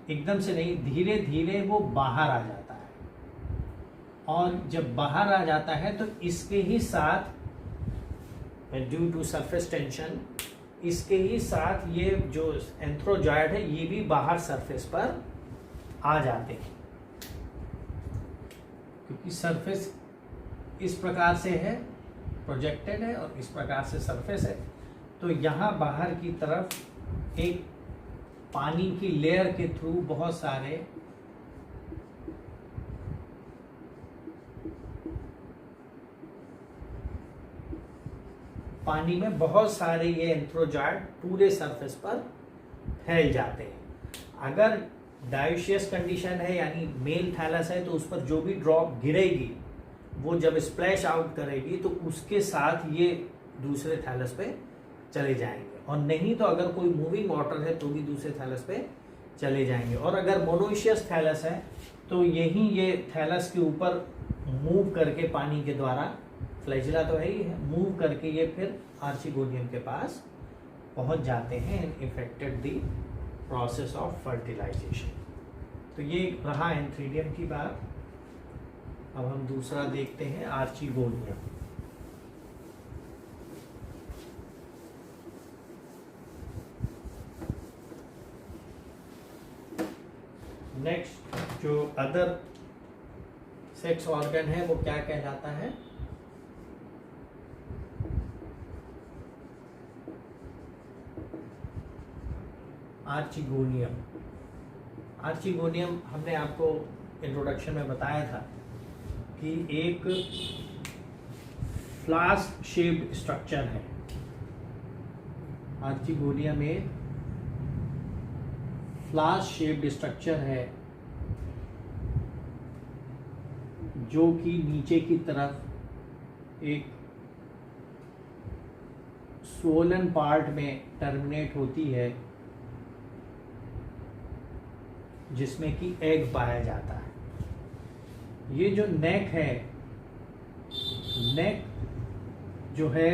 एकदम से नहीं, धीरे धीरे वो बाहर आ जाता है। और जब बाहर आ जाता है तो इसके ही साथ ड्यू टू सरफेस टेंशन, इसके ही साथ ये जो एंथ्रोजॉयड है ये भी बाहर सरफेस पर आ जाते हैं, क्योंकि सरफेस इस प्रकार से है, प्रोजेक्टेड है, और इस प्रकार से सरफेस है। तो यहाँ बाहर की तरफ एक पानी की लेयर के थ्रू बहुत सारे पानी में बहुत सारे ये एंथ्रोजॉयड पूरे सरफेस पर फैल जाते हैं। अगर डायोशियस कंडीशन है यानी मेल थैलस है तो उस पर जो भी ड्रॉप गिरेगी वो जब स्प्लैश आउट करेगी तो उसके साथ ये दूसरे थैलस पे चले जाएंगे, और नहीं तो अगर कोई मूविंग वाटर है तो भी दूसरे थैलस पे चले जाएंगे। और अगर मोनोइशियस थैलस है तो यही ये थैलस के ऊपर मूव करके पानी के द्वारा, फ्लैजिला तो है ही है, मूव करके ये फिर आर्चिगोनियम के पास पहुंच जाते हैं and affected the process of fertilisation. तो ये रहा एंथ्रीडियम की बात। अब हम दूसरा देखते हैं, आर्चिगोनियम। नेक्स्ट जो अदर सेक्स ऑर्गन है वो क्या कहलाता है? आर्चिगोनियम। आर्चिगोनियम हमने आपको इंट्रोडक्शन में बताया था कि एक फ्लास्क शेप्ड स्ट्रक्चर है। आर्चिगोनियम एक फ्लास्क शेप्ड स्ट्रक्चर है जो कि नीचे की तरफ एक स्वोलन पार्ट में टर्मिनेट होती है, जिसमें कि एग पाया जाता है। ये जो नेक है, नेक जो है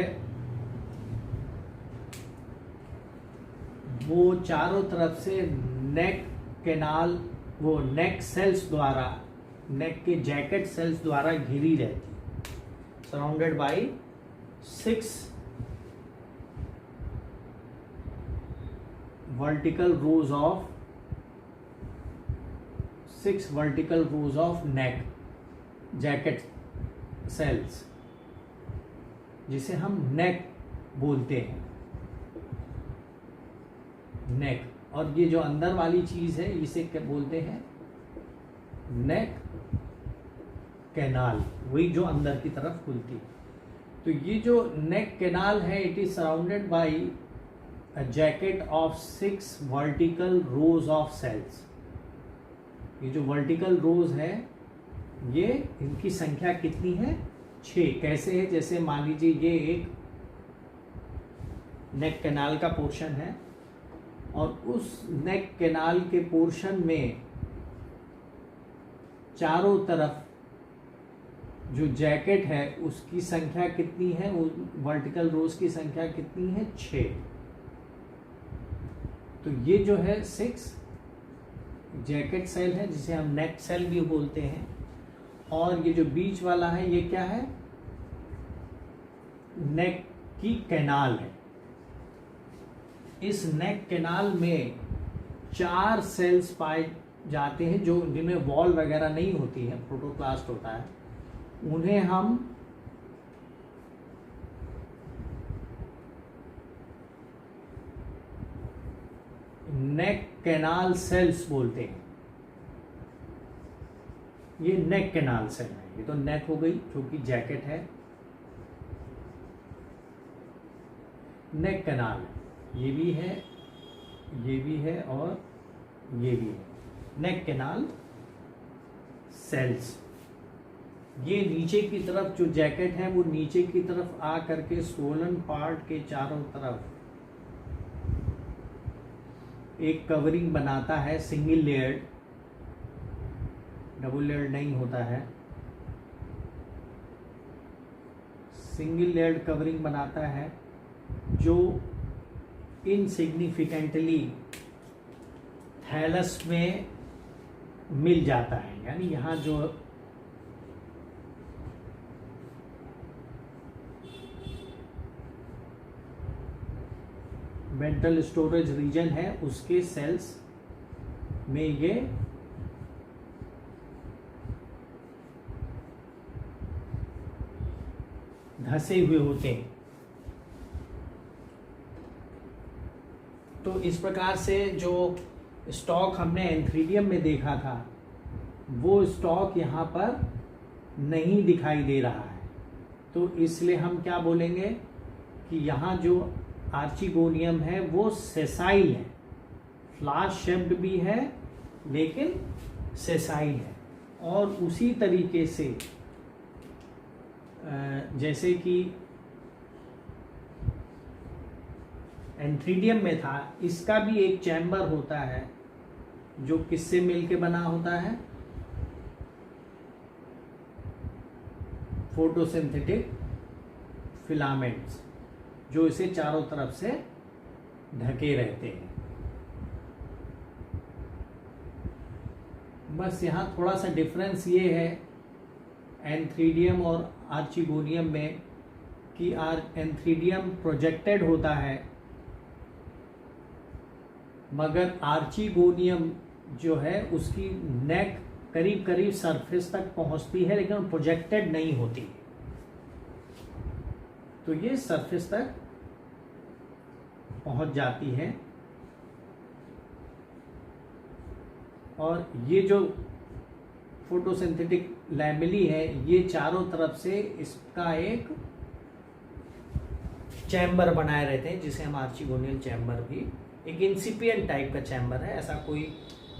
वो चारों तरफ से नेक कैनाल, वो नेक सेल्स द्वारा, नेक के जैकेट सेल्स द्वारा घिरी रहती, surrounded by 6 vertical rows of neck jacket cells, जिसे हम नेक बोलते हैं, नेक। और ये जो अंदर वाली चीज है इसे क्या बोलते हैं? नेक कैनाल, वही जो अंदर की तरफ खुलती है। तो ये जो नेक कैनाल है, it is surrounded by a jacket of 6 vertical rows of cells। ये जो वर्टिकल रोज है, ये इनकी संख्या कितनी है? 6। कैसे है? जैसे मान लीजिए ये एक नेक कैनाल का पोर्शन है और उस नेक कैनाल के पोर्शन में चारों तरफ जो जैकेट है उसकी संख्या कितनी है? वर्टिकल रोज की संख्या कितनी है? 6। तो ये जो है 6 जैकेट सेल है, जिसे हम नेक सेल भी बोलते हैं। और ये जो बीच वाला है, ये क्या है? नेक की कैनाल है। इस नेक कैनाल में 4 सेल्स पाए जाते हैं, जो जिनमें वॉल वगैरह नहीं होती है, प्रोटोप्लास्ट होता है। उन्हें हम नेक कैनाल सेल्स बोलते हैं। ये नेक कैनाल सेल है। ये तो नेक हो गई, जो कि जैकेट है, नेक कैनाल ये भी है, ये भी है और ये भी है, नेक कैनाल सेल्स। ये नीचे की तरफ जो जैकेट है, वो नीचे की तरफ आ करके स्वोलन पार्ट के चारों तरफ एक कवरिंग बनाता है, सिंगल लेयर्ड, डबल लेयर्ड नहीं होता है, सिंगल लेयर्ड कवरिंग बनाता है, जो इनसिग्निफिकेंटली थैलस में मिल जाता है। यानी यहाँ जो वेंट्रल स्टोरेज रीजन है, उसके सेल्स में ये धसे हुए होते हैं। तो इस प्रकार से जो स्टॉक हमने एंथ्रीडियम में देखा था, वो स्टॉक यहाँ पर नहीं दिखाई दे रहा है। तो इसलिए हम क्या बोलेंगे कि यहाँ जो आर्चिगोनियम है वो सेसाइल है, फ्लाश शेप्ड भी है लेकिन सेसाइल है। और उसी तरीके से जैसे कि एंथ्रीडियम में था, इसका भी एक चैम्बर होता है जो किससे मिलके बना होता है? फोटोसिंथेटिक फिलामेंट्स, जो इसे चारों तरफ से ढके रहते हैं। बस यहाँ थोड़ा सा डिफरेंस ये है एंथ्रीडियम और आर्चिगोनियम में कि एंथ्रीडियम प्रोजेक्टेड होता है, मगर आर्चिगोनियम जो है उसकी नेक करीब करीब सरफेस तक पहुंचती है, लेकिन प्रोजेक्टेड नहीं होती। तो ये सरफेस तक पहुंच जाती है। और ये जो फोटोसिंथेटिक लैमेली है, ये चारों तरफ से इसका एक चैम्बर बनाए रहते हैं, जिसे हम आर्चिगोनियल चैम्बर भी, एक इंसिपिएंट टाइप का चैम्बर है। ऐसा कोई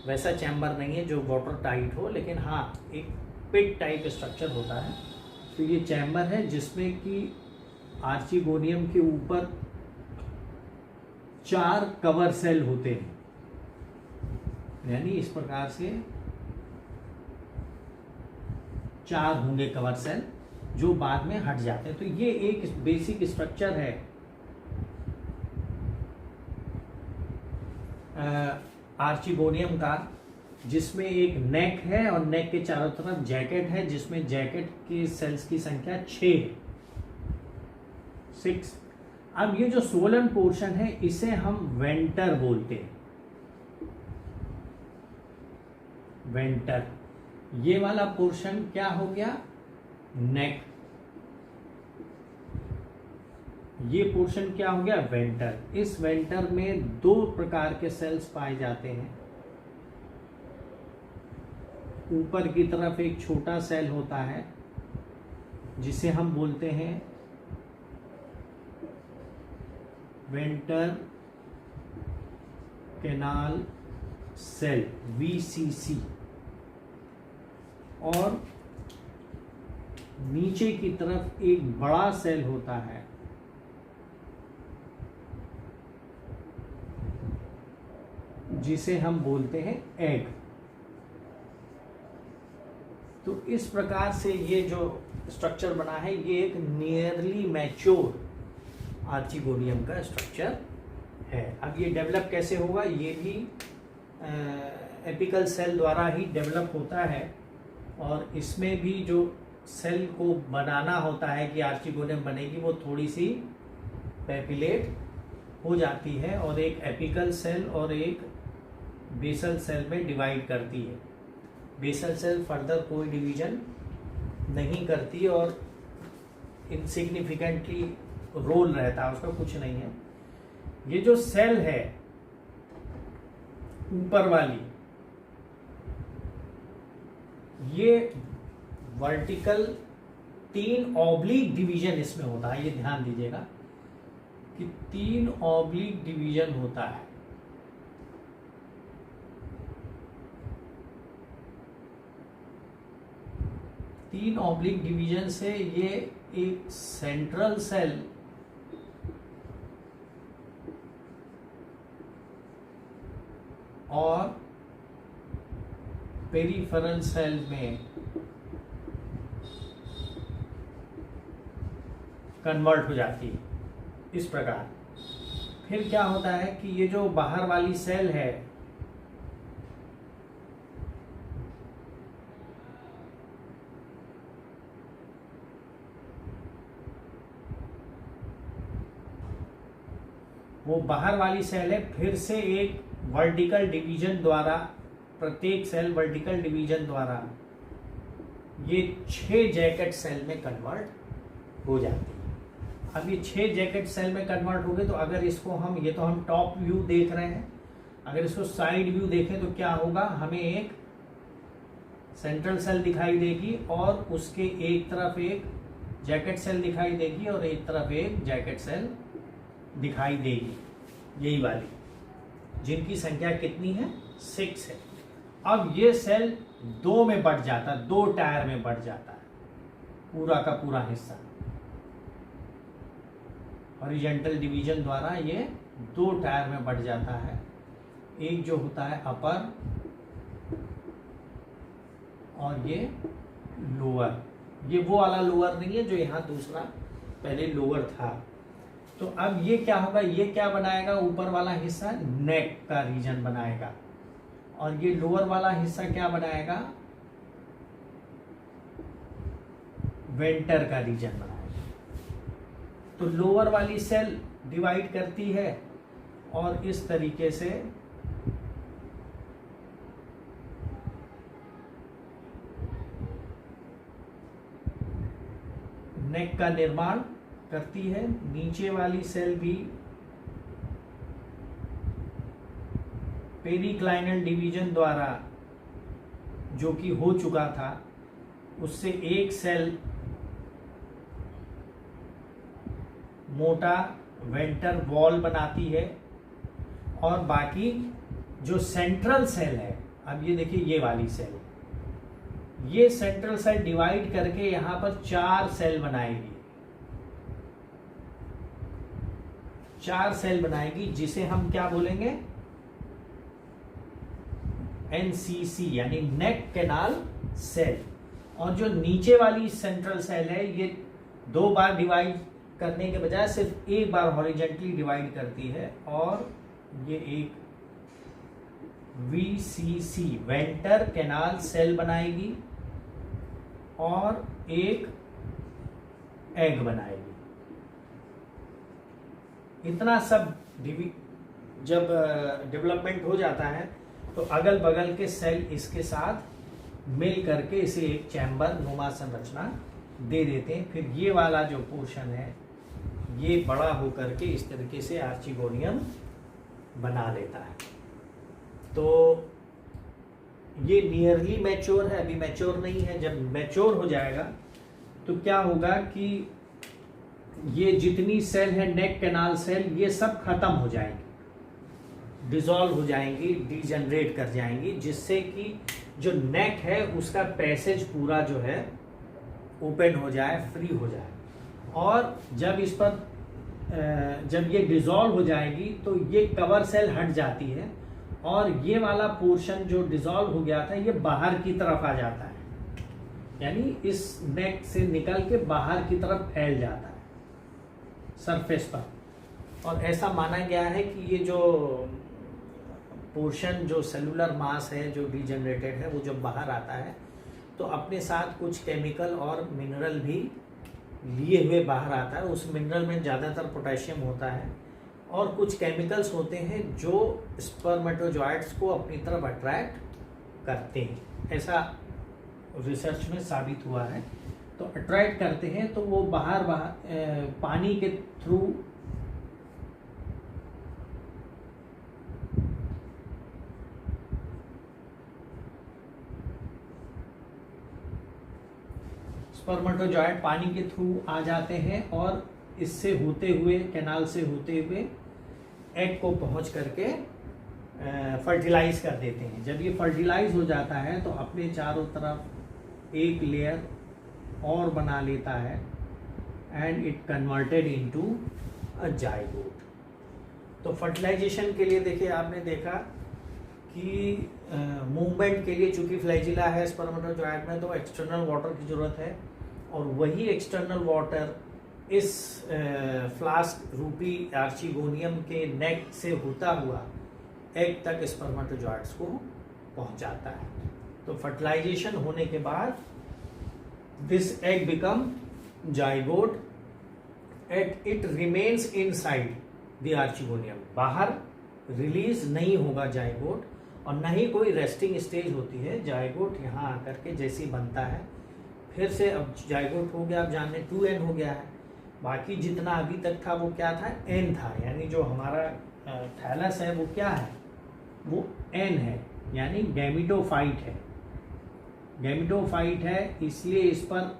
वैसा चैम्बर नहीं है जो वाटर टाइट हो, लेकिन हाँ एक पिट टाइप स्ट्रक्चर होता है। तो ये चैम्बर है जिसमें कि आर्चिगोनियम के ऊपर 4 कवर सेल होते हैं, यानी इस प्रकार से 4 होंगे कवर सेल जो बाद में हट जाते हैं। तो ये एक बेसिक स्ट्रक्चर है आर्चिगोनियम का, जिसमें एक नेक है और नेक के चारों तरफ जैकेट है, जिसमें जैकेट के सेल्स की संख्या 6। अब ये जो सोलन पोर्शन है इसे हम वेंटर बोलते हैं। वेंटर, ये वाला पोर्शन क्या हो गया? नेक। ये पोर्शन क्या हो गया? वेंटर। इस वेंटर में 2 प्रकार के सेल्स पाए जाते हैं। ऊपर की तरफ एक छोटा सेल होता है जिसे हम बोलते हैं वेंटर कैनाल सेल, VCC, और नीचे की तरफ एक बड़ा सेल होता है जिसे हम बोलते हैं एग। तो इस प्रकार से ये जो स्ट्रक्चर बना है ये एक नियरली मैच्योर आर्चिगोनियम का स्ट्रक्चर है। अब ये डेवलप कैसे होगा? ये भी एपिकल सेल द्वारा ही डेवलप होता है, और इसमें भी जो सेल को बनाना होता है कि आर्चिगोनियम बनेगी, वो थोड़ी सी पैपिलेट हो जाती है और एक एपिकल सेल और एक बेसल सेल में डिवाइड करती है। बेसल सेल फर्दर कोई डिवीजन नहीं करती और इनसिग्निफिकेंटली रोल रहता है, उसका कुछ नहीं है। ये जो सेल है ऊपर वाली, ये वर्टिकल 3 ऑब्लिक डिवीजन इसमें होता है। ये ध्यान दीजिएगा कि 3 ऑब्लिक डिवीजन होता है। तीन ऑब्लिक डिवीजन से ये एक सेंट्रल सेल और पेरिफेरल सेल में कन्वर्ट हो जाती है इस प्रकार। फिर क्या होता है कि ये जो बाहर वाली सेल है वो बाहर वाली सेल है, फिर से एक वर्टिकल डिवीजन द्वारा, प्रत्येक सेल वर्टिकल डिवीजन द्वारा ये 6 जैकेट सेल में कन्वर्ट हो जाती है। अब ये 6 जैकेट सेल में कन्वर्ट हो गए, तो अगर इसको हम, ये तो हम टॉप व्यू देख रहे हैं, अगर इसको साइड व्यू देखें तो क्या होगा? हमें एक सेंट्रल सेल दिखाई देगी और उसके एक तरफ एक जैकेट सेल दिखाई देगी और एक तरफ एक जैकेट सेल दिखाई देगी, यही वाली, जिनकी संख्या कितनी है? 6 है। अब ये सेल 2 में बढ़ जाता है, 2 टायर में बढ़ जाता है, पूरा का पूरा हिस्सा हॉरिजॉन्टल डिवीजन द्वारा ये 2 टायर में बढ़ जाता है। एक जो होता है अपर और ये लोअर। ये वो वाला लोअर नहीं है जो यहाँ दूसरा पहले लोअर था। तो अब ये क्या होगा? ये क्या बनाएगा? ऊपर वाला हिस्सा नेक का रीजन बनाएगा और ये लोअर वाला हिस्सा क्या बनाएगा? वेंटर का रीजन बनाएगा। तो लोअर वाली सेल डिवाइड करती है और इस तरीके से नेक का निर्माण करती है। नीचे वाली सेल भी पेरिक्लाइनल डिवीजन द्वारा, जो कि हो चुका था, उससे एक सेल मोटा वेंटर वॉल बनाती है और बाकी जो सेंट्रल सेल है, अब ये देखिए ये वाली सेल, ये सेंट्रल सेल डिवाइड करके यहां पर 4 सेल बनाएगी, 4 सेल बनाएगी, जिसे हम क्या बोलेंगे, एनसीसी यानी नेक कैनाल सेल। और जो नीचे वाली सेंट्रल सेल है ये 2 बार डिवाइड करने के बजाय सिर्फ 1 बार हॉरिजेंटली डिवाइड करती है, और ये एक वीसीसी वेंटर कैनाल सेल बनाएगी और एक एग बनाएगी। इतना सब जब डेवलपमेंट हो जाता है तो अगल बगल के सेल इसके साथ मिल करके इसे एक चैम्बर नुमा संरचना दे देते हैं। फिर ये वाला जो पोर्शन है ये बड़ा होकर के इस तरीके से आर्चिगोनियम बना लेता है। तो ये नियरली मैच्योर है, अभी मैच्योर नहीं है। जब मैच्योर हो जाएगा तो क्या होगा कि ये जितनी सेल है नेक कैनाल सेल ये सब खत्म हो जाएंगी, डिसॉल्व हो जाएंगी, डीजनरेट कर जाएंगी, जिससे कि जो नेक है उसका पैसेज पूरा जो है ओपन हो जाए, फ्री हो जाए। और जब इस पर जब ये डिसॉल्व हो जाएगी तो ये कवर सेल हट जाती है और ये वाला पोर्शन जो डिसॉल्व हो गया था ये बाहर की तरफ आ जाता है, यानी इस नेक से निकल के बाहर की तरफ फैल जाता है सरफेस पर। और ऐसा माना गया है कि ये जो पोर्शन जो सेलुलर मास है जो डीजनरेटेड है वो जब बाहर आता है तो अपने साथ कुछ केमिकल और मिनरल भी लिए हुए बाहर आता है। उस मिनरल में ज़्यादातर पोटेशियम होता है और कुछ केमिकल्स होते हैं जो स्पर्मेटोजॉइट्स को अपनी तरफ अट्रैक्ट करते हैं। ऐसा रिसर्च में साबित हुआ है। तो अट्रैक्ट करते हैं तो वो बाहर पानी के थ्रू स्पर्मेटोजॉइट पानी के थ्रू आ जाते हैं और इससे होते हुए कैनाल से होते हुए एग को पहुंच करके फर्टिलाइज कर देते हैं। जब ये फर्टिलाइज हो जाता है तो अपने चारों तरफ एक लेयर और बना लेता है and it converted into a zygote. तो फर्टिलाइजेशन के लिए देखिए आपने देखा कि मूवमेंट के लिए चूंकि फ्लैजिला है स्पर्मेटोजॉइट में तो एक्सटर्नल वाटर की जरूरत है और वही एक्सटर्नल वाटर इस फ्लास्क रूपी आर्चिगोनियम के नेक से होता हुआ एग तक स्पर्मेटोजॉइट्स को पहुंचाता है। तो फर्टिलाइजेशन होने के बाद this egg become zygote at it remains inside the archegonium. बाहर रिलीज नहीं होगा जाइगोट और न ही कोई रेस्टिंग स्टेज होती है। जाइगोट यहाँ आकर के जैसे बनता है फिर से अब जाइगोट हो गया, अब जानने 2n हो गया है। बाकी जितना अभी तक था वो क्या था, n था, यानी जो हमारा थैलस है वो क्या है, वो n है, यानी गैमिटोफाइट है। गैमिटोफाइट है इसलिए इस पर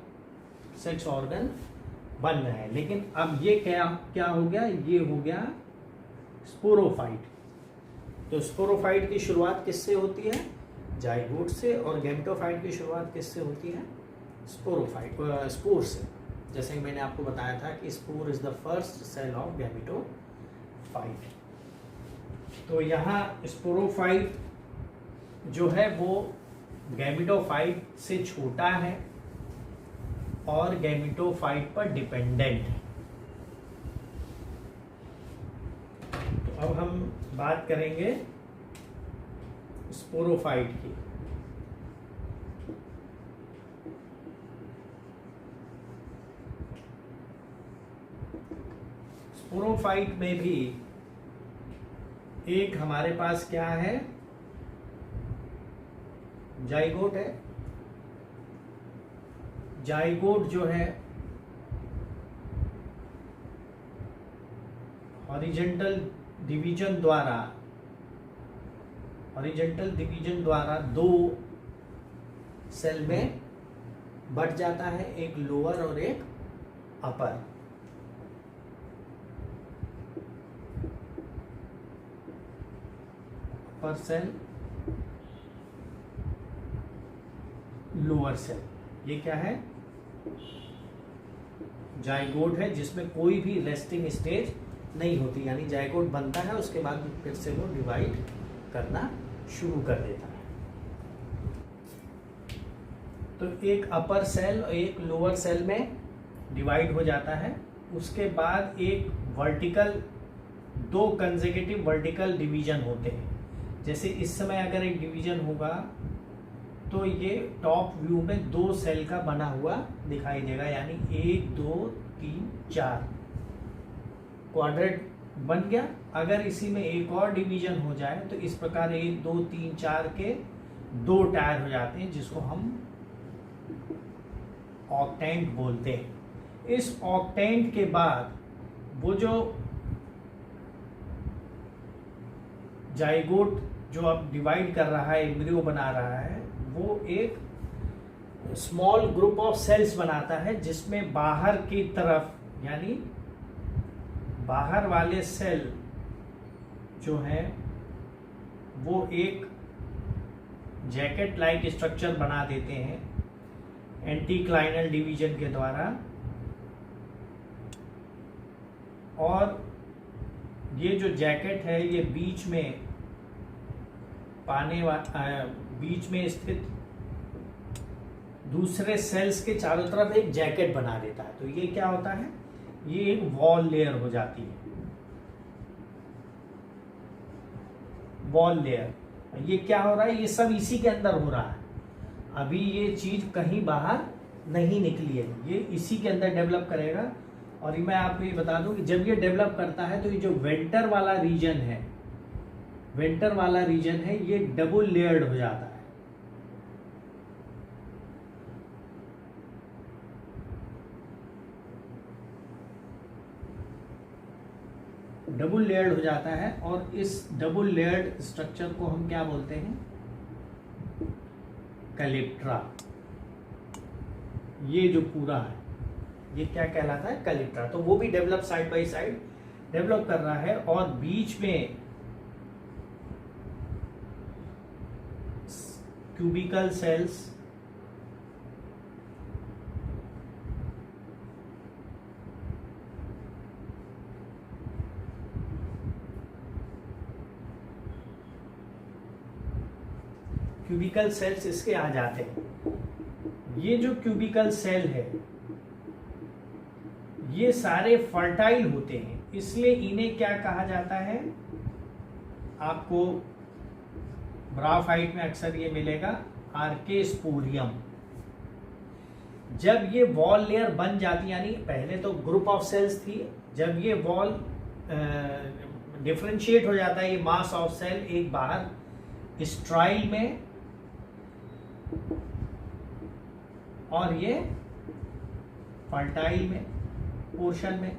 सेक्स ऑर्गन बन रहे हैं। लेकिन अब ये क्या हो गया, ये हो गया स्पोरोफाइट। तो स्पोरोफाइट की शुरुआत किससे होती है, जाइगोट से, और गैमिटोफाइट की शुरुआत किससे होती है, स्पोर से। जैसे कि मैंने आपको बताया था कि spore is the first cell of gametophyte. तो यहाँ स्पोरोफाइट जो है वो गैमिटोफाइट से छोटा है और गैमिटोफाइट पर डिपेंडेंट है। तो अब हम बात करेंगे स्पोरोफाइट की। स्पोरोफाइट में भी एक हमारे पास क्या है, जाइगोट है। जाइगोट जो है हॉरिजॉन्टल डिवीजन द्वारा 2 सेल में बढ़ जाता है, एक लोअर और एक अपर। अपर सेल, लोअर सेल। ये क्या है? जाइगोट है, जिसमें कोई भी रेस्टिंग स्टेज नहीं होती, यानी जाइगोट बनता है उसके बाद फिर से वो डिवाइड करना शुरू कर देता है। तो एक अपर सेल और एक लोअर सेल में डिवाइड हो जाता है। उसके बाद एक वर्टिकल, 2 कंसेक्यूटिव वर्टिकल डिवीजन होते हैं। जैसे इस समय अगर एक डिवीजन होगा तो ये टॉप व्यू में 2 सेल का बना हुआ दिखाई देगा, यानी 1 2 3 4 क्वाड्रेंट बन गया। अगर इसी में एक और डिवीजन हो जाए तो इस प्रकार 1 2 3 4 के 2 टायर हो जाते हैं, जिसको हम ऑक्टेंट बोलते हैं। इस ऑक्टेंट के बाद वो जो जाइगोट जो अब डिवाइड कर रहा है, एम्ब्रियो बना रहा है, वो एक स्मॉल ग्रुप ऑफ सेल्स बनाता है, जिसमें बाहर की तरफ, यानी बाहर वाले सेल जो है वो एक जैकेट लाइक स्ट्रक्चर बना देते हैं एंटीक्लाइनल डिवीजन के द्वारा, और ये जो जैकेट है ये बीच में बीच में स्थित दूसरे सेल्स के चारों तरफ एक जैकेट बना देता है। तो ये क्या होता है? ये एक वॉल लेयर हो जाती है, वॉल लेयर। ये क्या हो रहा है? ये सब इसी के अंदर हो रहा है। अभी ये चीज कहीं बाहर नहीं निकली है, ये इसी के अंदर डेवलप करेगा। और मैं आपको ये बता दूं कि जब ये डेवलप करता है तो ये जो वेंटर वाला रीजन है, वेंटर वाला रीजन है, ये डबल लेयर्ड हो जाता है। डबल लेयर्ड हो जाता है, और इस डबल लेयर्ड स्ट्रक्चर को हम क्या बोलते हैं? कैलिप्ट्रा। ये जो पूरा है ये क्या कहलाता है? कैलिप्ट्रा। तो वो भी develop side by side develop कर रहा है, और बीच में क्यूबिकल सेल्स, क्यूबिकल सेल्स इसके आ जाते हैं। ये जो क्यूबिकल सेल है ये सारे फर्टाइल होते हैं, इसलिए इन्हें क्या कहा जाता है? आपको ब्राफाइट में अक्सर ये मिलेगा आर्केस्पोरियम। जब ये वॉल लेयर बन जाती, यानी पहले तो ग्रुप ऑफ सेल्स थी, जब ये वॉल डिफरेंशिएट हो जाता है, ये मास ऑफ सेल एक बाहर स्ट्राइल में और ये फर्टाइल में पोर्शन में।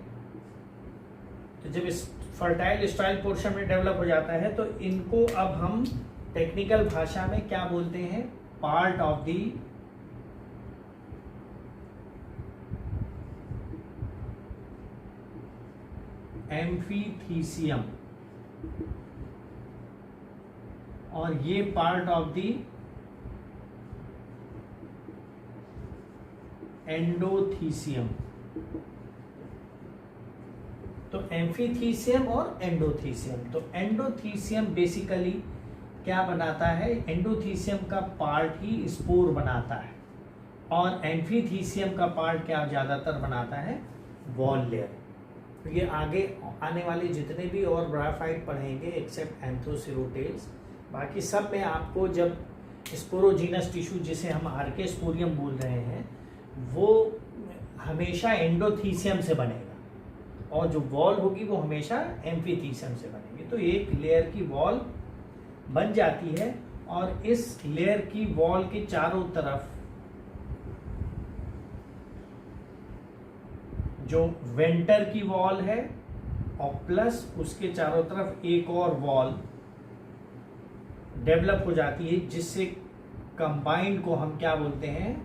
तो जब इस फर्टाइल स्ट्राइल पोर्शन में डेवलप हो जाता है तो इनको अब हम टेक्निकल भाषा में क्या बोलते हैं? पार्ट ऑफ द एम्फीथीसियम, और ये पार्ट ऑफ द एंडोथीसियम। तो एम्फीथीसियम और एंडोथीसियम। तो एंडोथीसियम बेसिकली क्या बनाता है? एंडोथीसियम का पार्ट ही स्पोर बनाता है, और एम्फीथीसियम का पार्ट क्या ज्यादातर बनाता है? Wall layer. तो ये आगे आने वाले जितने भी और ब्राफाइट पढ़ेंगे एक्सेप्ट एंथोसिरोटेल्स, बाकी सब में आपको जब स्पोरोजीनस टिश्यू जिसे हम आर्केस्पोरियम बोल रहे हैं वो हमेशा एंडोथीसियम से बनेगा, और जो वॉल होगी वो हमेशा एम्फीथीसियम से बनेगी। तो एक लेयर की वॉल बन जाती है, और इस लेयर की वॉल के चारों तरफ जो वेंटर की वॉल है और प्लस उसके चारों तरफ एक और वॉल डेवलप हो जाती है, जिससे कंबाइंड को हम क्या बोलते हैं?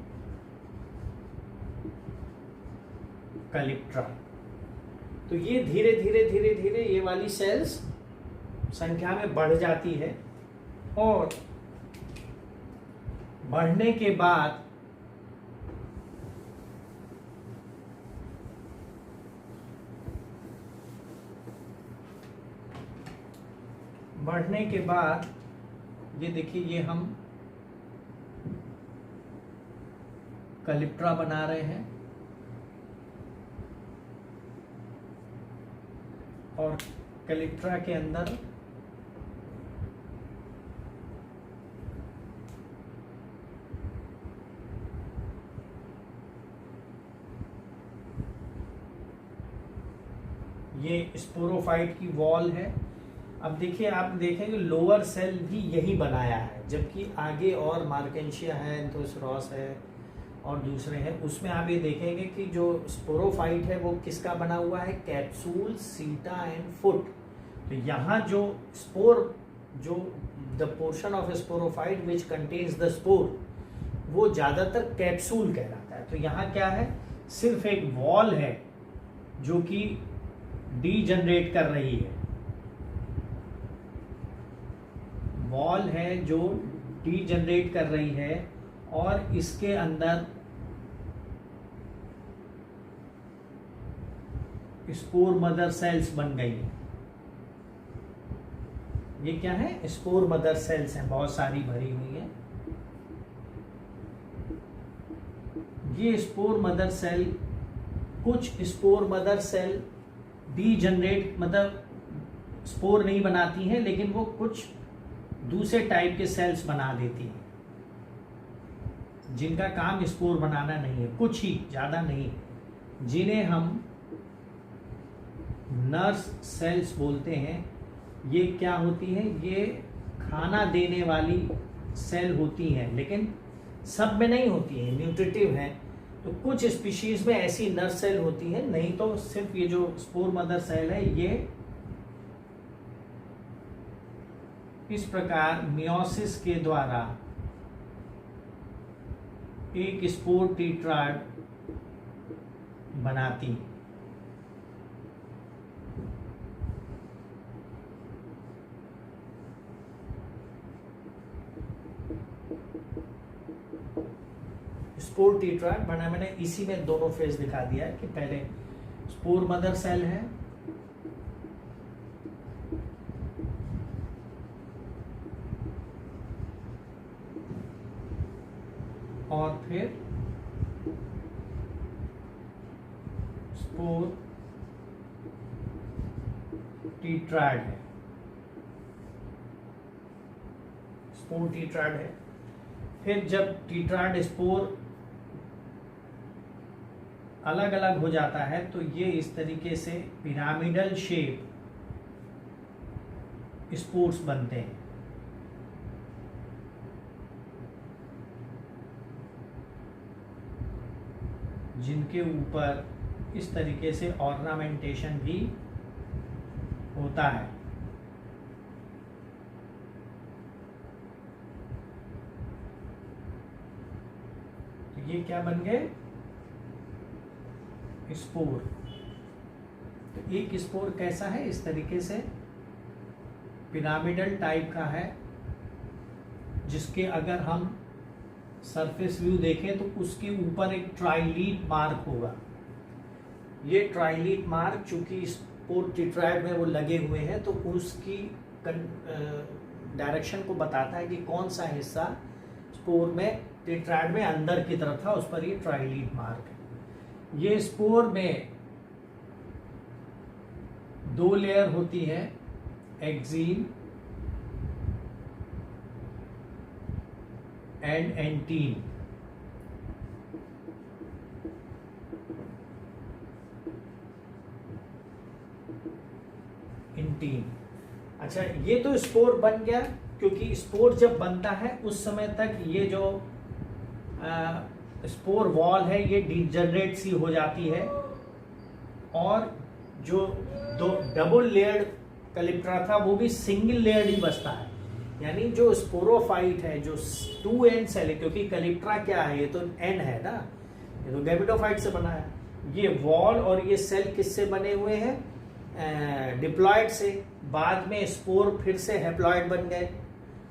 कैलिप्ट्रा। तो ये धीरे धीरे धीरे धीरे ये वाली सेल्स संख्या में बढ़ जाती है, और बढ़ने के बाद बढ़ने के बाद ये देखिए, ये हम कलिप्ट्रा बना रहे हैं और कलिप्ट्रा के अंदर ये स्पोरोफाइट की वॉल है। अब देखिए, आप देखेंगे लोअर सेल भी यही बनाया है, जबकि आगे और मार्केंशिया है, एंथोसरॉस है और दूसरे हैं, उसमें आप ये देखेंगे कि जो स्पोरोफाइट है वो किसका बना हुआ है, कैप्सूल, सीटा एंड फुट। तो यहाँ जो स्पोर, जो the portion of sporophyte which contains the spore, वो ज़्यादातर कैप्सूल कहलाता है। तो यहाँ क्या है, सिर्फ एक वॉल है जो कि डीजनरेट कर रही है, वॉल है जो डीजनरेट कर रही है और इसके अंदर स्पोर मदर सेल्स बन गई है। ये क्या है, स्पोर मदर सेल्स हैं, बहुत सारी भरी हुई है। ये स्पोर मदर सेल, कुछ स्पोर मदर सेल डीजनरेट मतलब स्पोर नहीं बनाती हैं, लेकिन वो कुछ दूसरे टाइप के सेल्स बना देती हैं जिनका काम स्पोर बनाना नहीं है, कुछ ही, ज्यादा नहीं, जिन्हें हम नर्स सेल्स बोलते हैं। ये क्या होती है, ये खाना देने वाली सेल होती हैं, लेकिन सब में नहीं होती है, न्यूट्रिटिव है। तो कुछ स्पीशीज में ऐसी नर्स सेल होती है, नहीं तो सिर्फ ये जो स्पोर मदर सेल है ये इस प्रकार मियोसिस के द्वारा एक स्पोर टीट्राड बनाती। स्पोर टीट्राड बना, मैंने इसी में दोनों फेज दिखा दिया है कि पहले स्पोर मदर सेल है और फिर स्पोर टीट्राड है, स्पोर टीट्राड है। फिर जब टीट्राड स्पोर अलग अलग हो जाता है तो ये इस तरीके से पिरामिडल शेप स्पोर्स बनते हैं, जिनके ऊपर इस तरीके से ऑर्नामेंटेशन भी होता है। तो ये क्या बन गए, स्पोर। तो एक स्पोर कैसा है, इस तरीके से पिरामिडल टाइप का है, जिसके अगर हम सरफेस व्यू देखें तो उसके ऊपर एक ट्राइलीट मार्क होगा। ये ट्राइलीट मार्क चूंकि स्पोर टीट्राइड में वो लगे हुए हैं तो उसकी डायरेक्शन को बताता है कि कौन सा हिस्सा स्पोर में, टीट्राइड में अंदर की तरफ था, उस पर ये ट्राइलीट मार्क है। ये स्पोर में दो लेयर होती है, एक्सीन एंड एंटीन। इंटीन। अच्छा, ये तो स्पोर बन गया, क्योंकि स्पोर जब बनता है उस समय तक ये जो स्पोर वॉल है ये डीजनरेट सी हो जाती है और जो दो डबल लेयर्ड कलिप्ट्रा था वो भी सिंगल लेयर्ड ही बचता है। यानी जो स्पोरोफाइट है, जो 2 एंड सेल है, क्योंकि कलिप्ट्रा क्या है, ये तो एंड है ना, ये तो गैमेटोफाइट से बना है। ये वॉल और ये सेल किससे बने हुए हैं, डिप्लॉयड से। बाद में स्पोर फिर से हैप्लॉयड बन गए।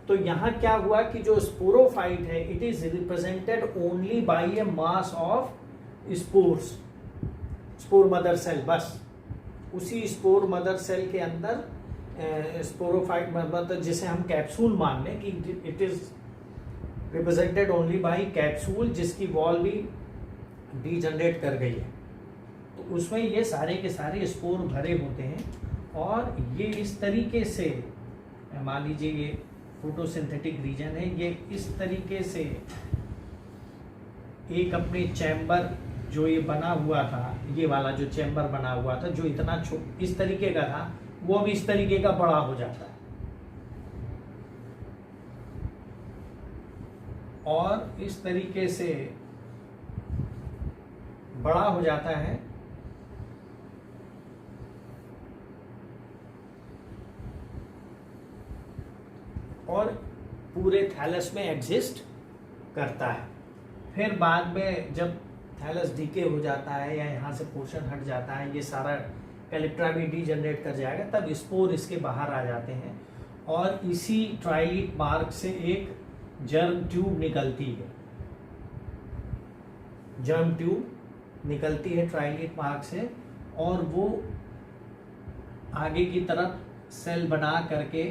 तो यहाँ क्या हुआ कि जो स्पोरोफाइट है it is represented only by a mass of spores, spore mother cell. बस उसी स्पोर मदर सेल के अंदर स्पोरोफाइट मतलब जिसे हम कैप्सूल मान लें कि it is represented only bye capsule जिसकी वॉल भी डीजनरेट कर गई है, तो उसमें ये सारे के सारे स्पोर भरे होते हैं और ये इस तरीके से, मान लीजिए ये फोटोसिंथेटिक रीजन है, ये इस तरीके से एक अपने चैम्बर जो ये बना हुआ था, ये वाला जो चैम्बर बना हुआ था जो इतना इस तरीके का था, वो भी इस तरीके का बड़ा हो जाता है और इस तरीके से बड़ा हो जाता है और पूरे थैलस में एग्जिस्ट करता है। फिर बाद में जब थैलस डीके हो जाता है या यहाँ से पोर्शन हट जाता है, ये सारा कैलिप्ट्रा भी डीजनरेट कर जाएगा, तब स्पोर इसके बाहर आ जाते हैं और इसी ट्राइलीट मार्ग से एक जर्म ट्यूब निकलती है। जर्म ट्यूब निकलती है ट्राइलीट मार्ग से और वो आगे की तरफ सेल बना करके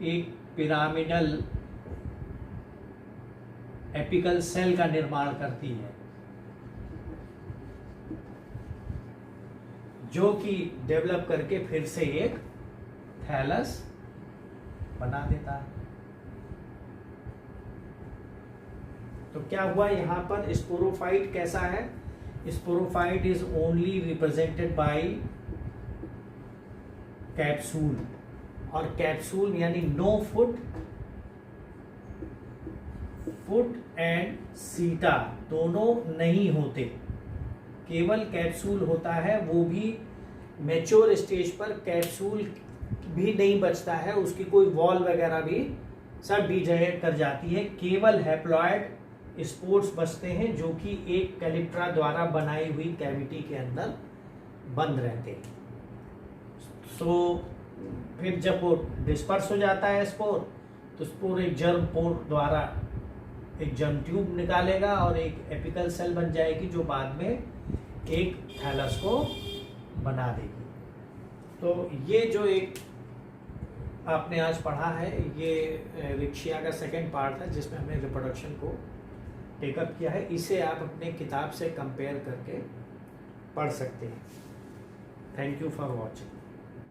एक पिरामिडल एपिकल सेल का निर्माण करती है, जो कि डेवलप करके फिर से एक थैलस बना देता है। तो क्या हुआ यहाँ पर, स्पोरोफाइट कैसा है? Sporophyte is only represented by capsule, और कैप्सूल यानी नो फुट एंड सीटा दोनों नहीं होते, केवल कैप्सूल होता है, वो भी मैच्योर स्टेज पर कैप्सूल भी नहीं बचता है, उसकी कोई वॉल वगैरह भी सब डीजनरेट कर जाती है, केवल हैप्लॉइड स्पोर्स बचते हैं जो कि एक कैलिप्ट्रा द्वारा बनाई हुई कैविटी के अंदर बंद रहते हैं। फिर जब वो डिस्पर्स हो जाता है स्पोर, तो स्पोर एक जर्म पोर द्वारा एक जर्म ट्यूब निकालेगा और एक एपिकल सेल बन जाएगी जो बाद में एक थैलस को बना देगी। तो ये जो एक आपने आज पढ़ा है, ये रिक्शिया का सेकंड पार्ट है जिसमें हमने रिप्रोडक्शन को टेकअप किया है। इसे आप अपने किताब से कंपेयर करके पढ़ सकते हैं। Thank you for watching.